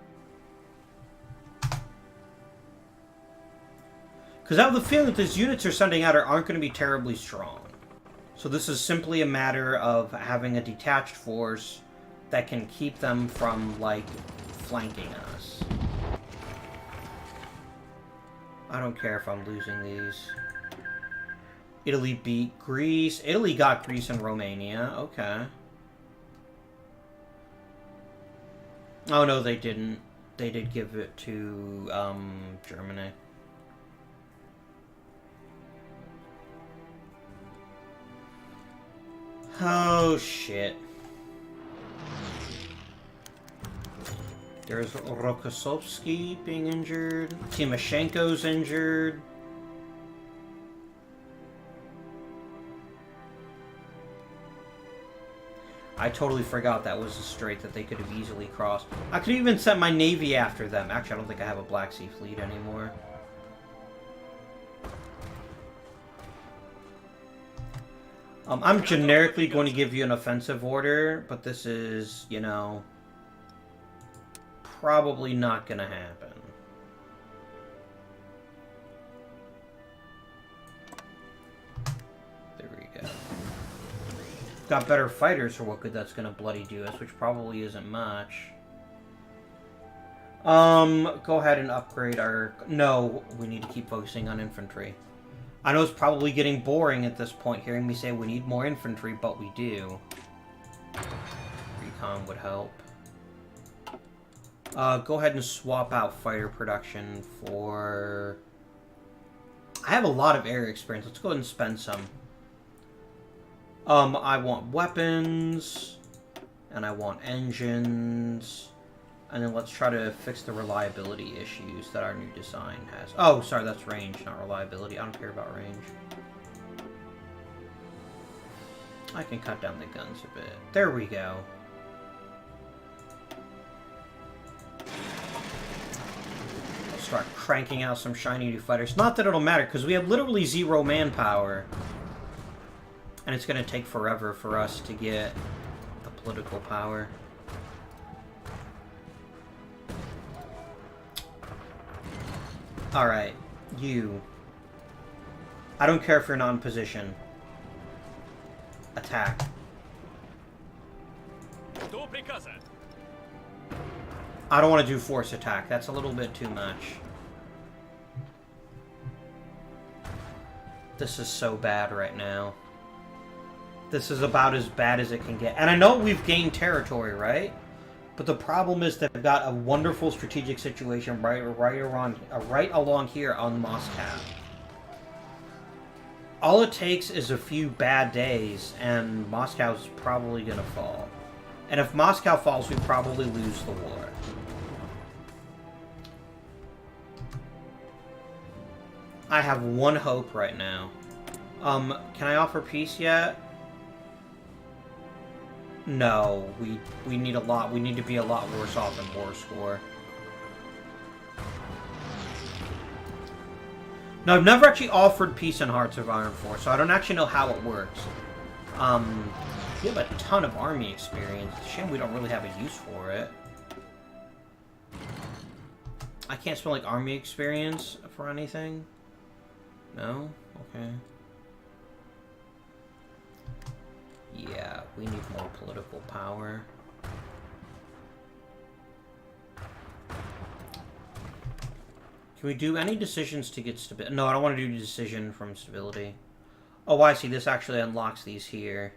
Because I have the feeling that these units are sending out aren't going to be terribly strong. So this is simply a matter of having a detached force that can keep them from, like, flanking us. I don't care if I'm losing these. Italy beat Greece. Italy got Greece and Romania. Okay. Oh, no, they didn't. They did give it to, Germany. Oh, shit. There's Rokossovsky being injured. Timoshenko's injured. I totally forgot that was a strait that they could have easily crossed. I could even send my navy after them. Actually, I don't think I have a Black Sea fleet anymore. I'm generically going to give you an offensive order, but this is, you know, probably not going to happen. There we go. Got better fighters for what good that's going to bloody do us, which probably isn't much. Go ahead and upgrade our... No, we need to keep focusing on infantry. I know it's probably getting boring at this point hearing me say we need more infantry, but we do. Recon would help. Go ahead and swap out fighter production for... I have a lot of air experience. Let's go ahead and spend some. I want weapons, and I want engines, and then let's try to fix the reliability issues that our new design has. Oh, sorry, that's range, not reliability. I don't care about range. I can cut down the guns a bit. There we go. I'll start cranking out some shiny new fighters. Not that it'll matter, because we have literally 0 manpower. And it's going to take forever for us to get the political power. Alright, you. I don't care if you're not in position. Attack. I don't want to do force attack. That's a little bit too much. This is so bad right now. This is about as bad as it can get. And I know we've gained territory, right? But the problem is that they've got a wonderful strategic situation right along here on Moscow. All it takes is a few bad days, and Moscow's probably going to fall. And if Moscow falls, we probably lose the war. I have one hope right now. Can I offer peace yet? No, we need a lot. We need to be a lot worse off in war score. No, I've never actually offered peace in Hearts of Iron IV, so I don't actually know how it works. We have a ton of army experience. It's a shame we don't really have a use for it. I can't spend, like, army experience for anything? No? Okay. Yeah, we need more political power. Can we do any decisions to get stability? No, I don't want to do a decision from stability. Oh, I see. This actually unlocks these here.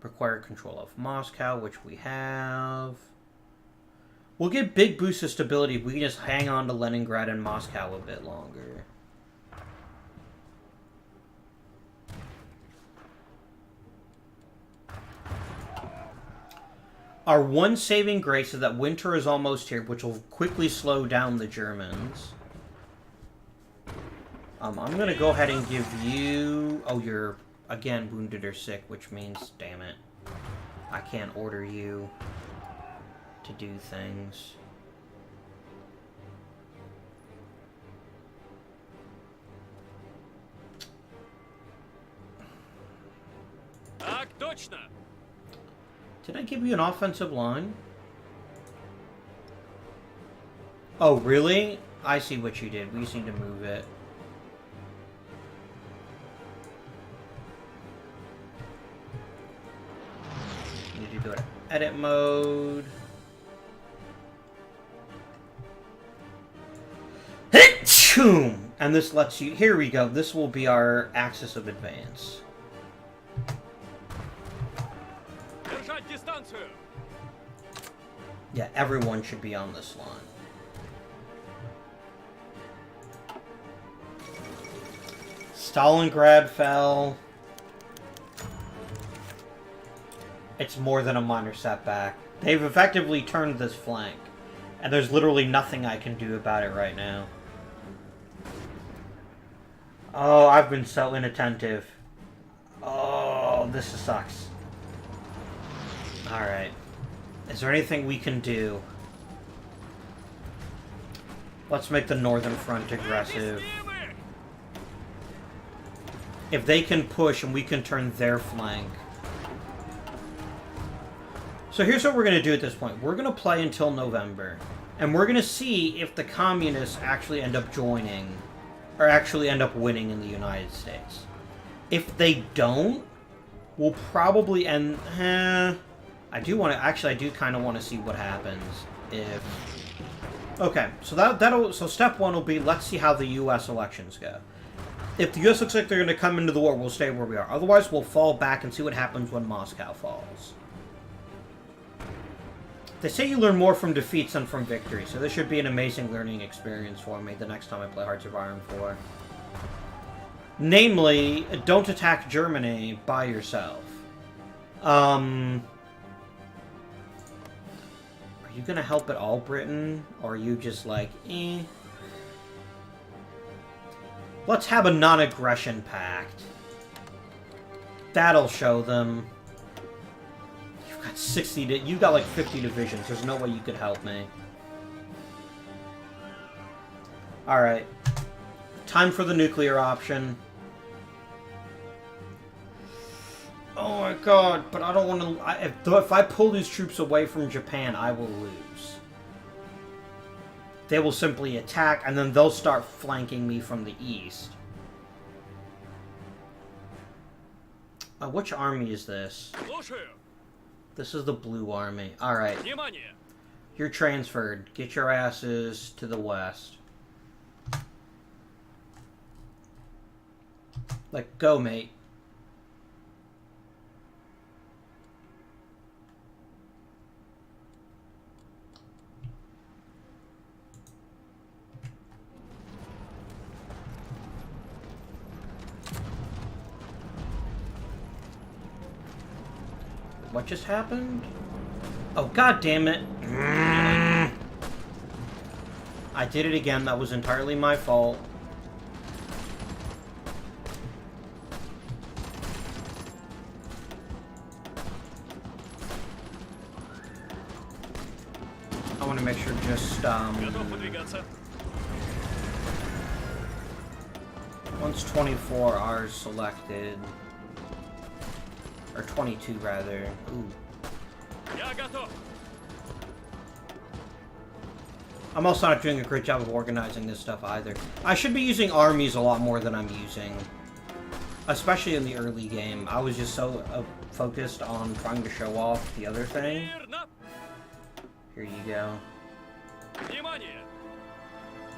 Require control of Moscow, which we have. We'll get big boosts of stability if we can just hang on to Leningrad and Moscow a bit longer. Our one saving grace is that winter is almost here, which will quickly slow down the Germans. I'm going to go ahead and give you... Oh, you're, again, wounded or sick, which means, damn it, I can't order you to do things. Так точно. Did I give you an offensive line? Oh, really? I see what you did. We just need to move it. Need to do it. Edit mode. Hit-choom! And this lets you... Here we go. This will be our axis of advance. Yeah, everyone should be on this line. Stalingrad fell. It's more than a minor setback. They've effectively turned this flank. And there's literally nothing I can do about it right now. Oh, I've been so inattentive. Oh, this sucks. Alright. Is there anything we can do? Let's make the Northern Front aggressive. If they can push and we can turn their flank. So here's what we're going to do at this point. We're going to play until November. And we're going to see if the communists actually end up joining. Or actually end up winning in the United States. If they don't, we'll probably end... I do want to... Actually, I do kind of want to see what happens if... Okay, so that'll... So step one will be, let's see how the U.S. elections go. If the U.S. looks like they're going to come into the war, we'll stay where we are. Otherwise, we'll fall back and see what happens when Moscow falls. They say you learn more from defeats than from victory, so this should be an amazing learning experience for me the next time I play Hearts of Iron IV. Namely, don't attack Germany by yourself. Are you gonna help at all, Britain? Or are you just like, eh? Let's have a non-aggression pact. That'll show them. You've got 60... You've got like 50 divisions. There's no way you could help me. Alright. Time for the nuclear option. Oh my god, but I don't want to... If I pull these troops away from Japan, I will lose. They will simply attack, and then they'll start flanking me from the east. Which army is this? This is the Blue Army. Alright. You're transferred. Get your asses to the west. Like, go, mate. What just happened? Oh, god damn it. I did it again. That was entirely my fault. I want to make sure just, once 24 are selected... Or 22, rather. Ooh. I'm also not doing a great job of organizing this stuff either. I should be using armies a lot more than I'm using. Especially in the early game. I was just so focused on trying to show off the other thing. Here you go.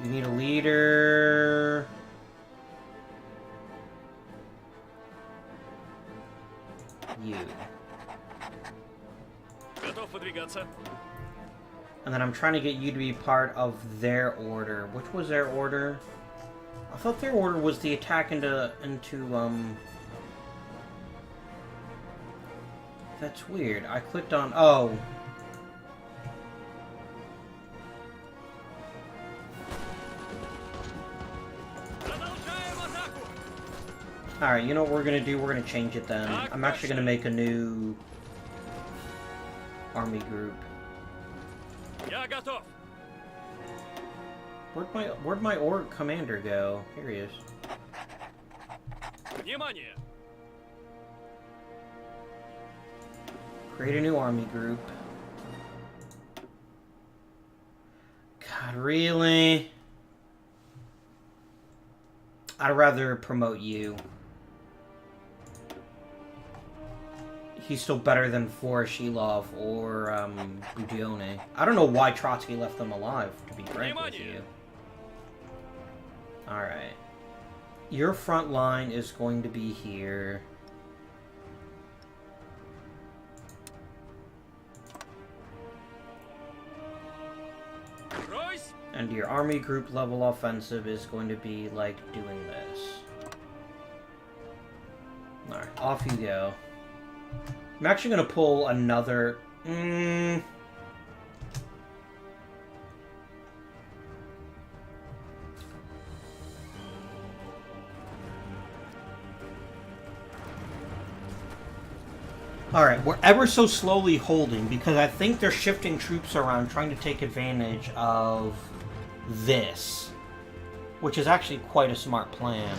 You need a leader. You. And then I'm trying to get you to be part of their order. Which was their order? I thought their order was the attack into That's weird. I clicked on... Oh. Alright, you know what we're gonna do? We're gonna change it then. I'm actually gonna make a new army group. Where'd my org commander go? Here he is. Create a new army group. God, really? I'd rather promote you. He's still better than Voroshilov or Budione. I don't know why Trotsky left them alive, to be frank with you. Alright. Your front line is going to be here. And your army group level offensive is going to be like doing this. Alright, off you go. I'm actually going to pull another... Alright, we're ever so slowly holding because I think they're shifting troops around trying to take advantage of this. Which is actually quite a smart plan.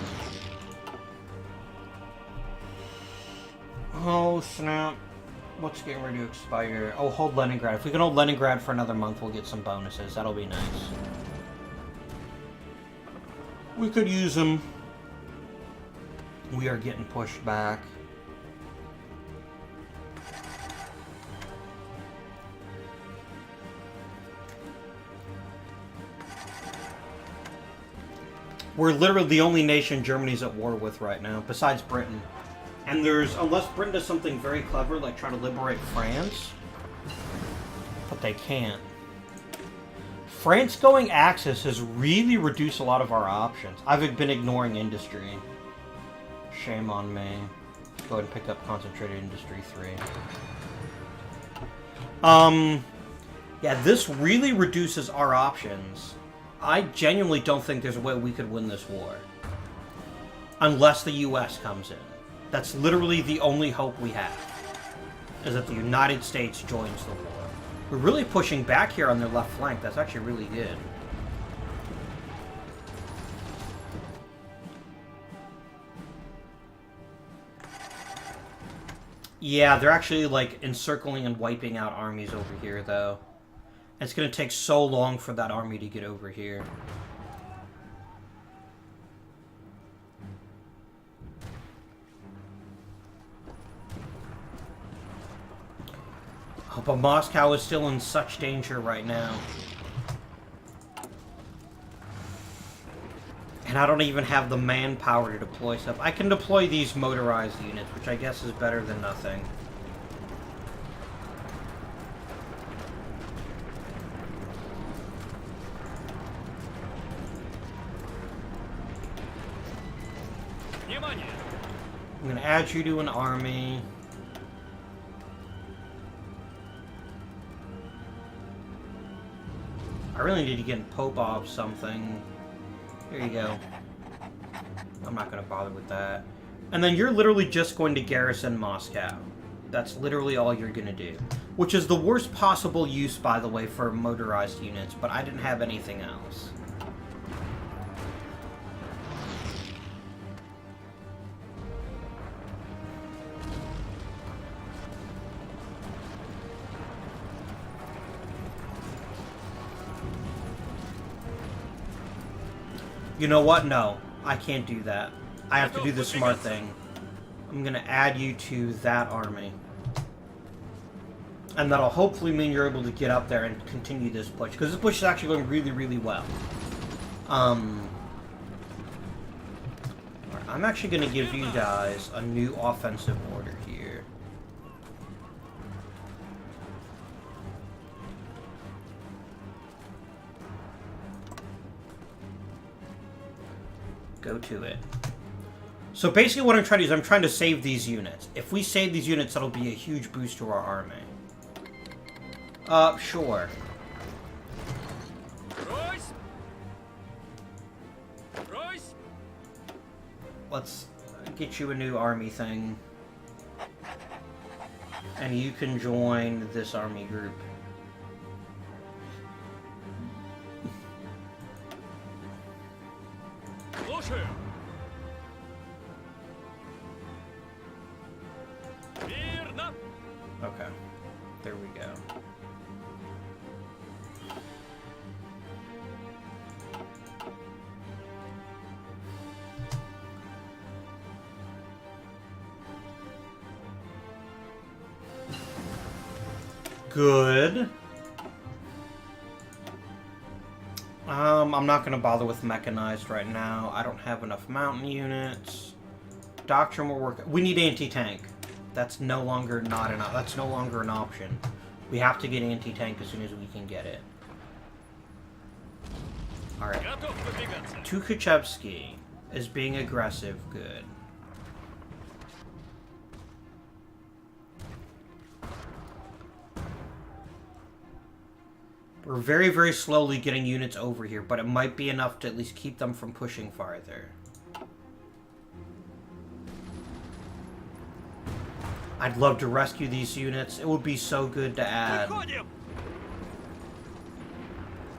Oh, snap. What's getting ready to expire? Oh, hold Leningrad. If we can hold Leningrad for another month, we'll get some bonuses. That'll be nice. We could use them. We are getting pushed back. We're literally the only nation Germany's at war with right now, besides Britain. And there's, unless Britain does something very clever, like try to liberate France, but they can't. France going Axis has really reduced a lot of our options. I've been ignoring industry. Shame on me. Go ahead and pick up Concentrated Industry 3. Yeah, this really reduces our options. I genuinely don't think there's a way we could win this war. Unless the US comes in. That's literally the only hope we have. Is that the United States joins the war. We're really pushing back here on their left flank. That's actually really good. Yeah, they're actually, like, encircling and wiping out armies over here, though. It's going to take so long for that army to get over here. Oh, but Moscow is still in such danger right now. And I don't even have the manpower to deploy stuff. I can deploy these motorized units, which I guess is better than nothing. I'm going to add you to an army. I really need to get Popov something. Here you go. I'm not going to bother with that. And then you're literally just going to garrison Moscow. That's literally all you're going to do. Which is the worst possible use, by the way, for motorized units, but I didn't have anything else. You know what? No, I can't do that. I have to do the smart thing. I'm gonna add you to that army. And that'll hopefully mean you're able to get up there and continue this push. Because this push is actually going really, really well. I'm actually going to give you guys a new offensive order here. Go to it. So basically what I'm trying to do is I'm trying to save these units. If we save these units, that'll be a huge boost to our army. Sure. Let's get you a new army thing. And you can join this army group. Okay. There we go. Good. I'm not going to bother with mechanized right now. I don't have enough mountain units. Doctrine will work. We need anti-tank. That's no longer not enough. That's no longer an option. We have to get anti-tank as soon as we can get it. Alright. Tukhachevsky is being aggressive. Good. We're very, very slowly getting units over here, but it might be enough to at least keep them from pushing farther. I'd love to rescue these units. It would be so good to add.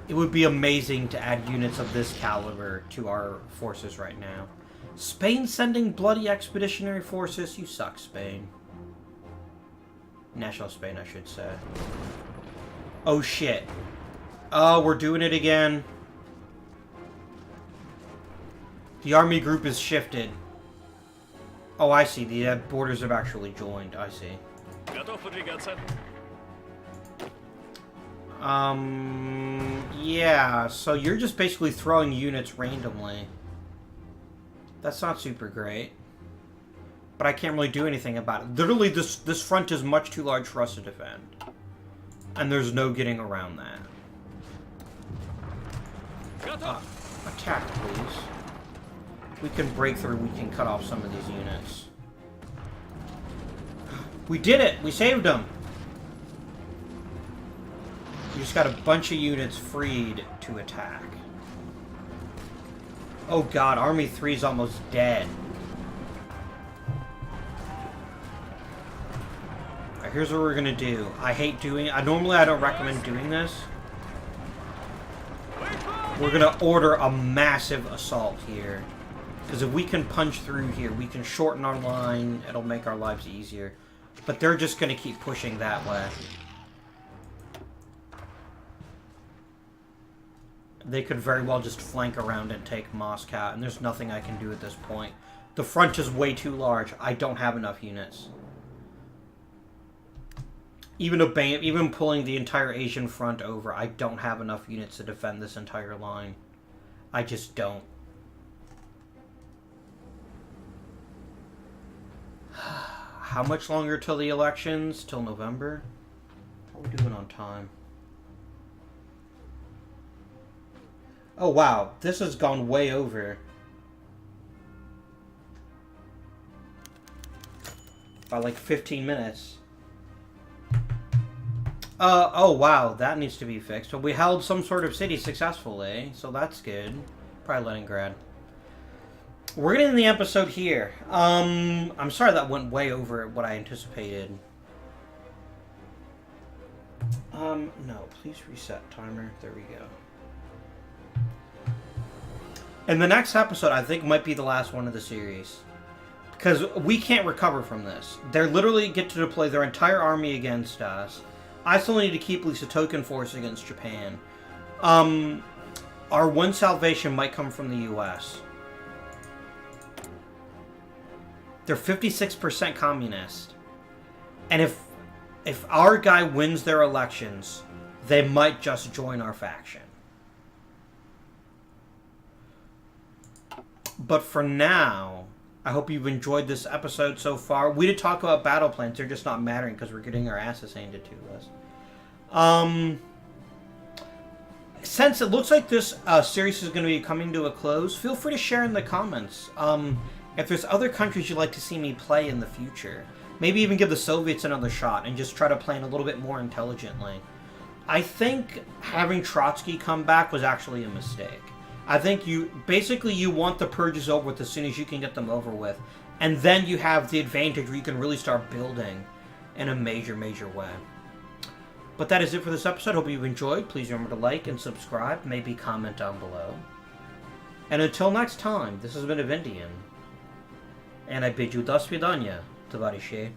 It would be amazing to add units of this caliber to our forces right now. Spain sending bloody expeditionary forces? You suck, Spain. National Spain, I should say. Oh, shit. Oh, we're doing it again. The army group is shifted. Oh, I see. The borders have actually joined. I see. Yeah, so you're just basically throwing units randomly. That's not super great. But I can't really do anything about it. Literally, this front is much too large for us to defend. And there's no getting around that. Attack, please. We can break through, we can cut off some of these units. We did it! We saved them! We just got a bunch of units freed to attack. Oh god, Army 3 is almost dead. Alright, here's what we're gonna do. I hate doing... normally I don't recommend doing this. We're gonna order a massive assault here. Because if we can punch through here, we can shorten our line. It'll make our lives easier. But they're just gonna keep pushing that way. They could very well just flank around and take Moscow, and there's nothing I can do at this point. The front is way too large. I don't have enough units. Even pulling the entire Asian front over, I don't have enough units to defend this entire line. I just don't. How much longer till the elections? Till November? How are we doing on time? Oh wow, this has gone way over. By like 15 minutes. Oh wow, that needs to be fixed. But we held some sort of city successfully, so that's good. Probably Leningrad. We're gonna end the episode here. I'm sorry that went way over what I anticipated. No, please reset timer. There we go. And the next episode, I think, might be the last one of the series. Because we can't recover from this. They literally get to deploy their entire army against us. I still need to keep at least a token force against Japan. our one salvation might come from the U.S. They're 56% communist. And if our guy wins their elections, they might just join our faction. But for now, I hope you've enjoyed this episode so far. We did talk about battle plans. They're just not mattering because we're getting our asses handed to us. Since it looks like this series is going to be coming to a close, feel free to share in the comments if there's other countries you'd like to see me play in the future. Maybe even give the Soviets another shot and just try to plan a little bit more intelligently. I think having Trotsky come back was actually a mistake. I think you want the purges over with as soon as you can get them over with. And then you have the advantage where you can really start building in a major, major way. But that is it for this episode. Hope you've enjoyed. Please remember to like and subscribe. Maybe comment down below. And until next time, this has been Avindian. And I bid you do svidaniya, товарищи.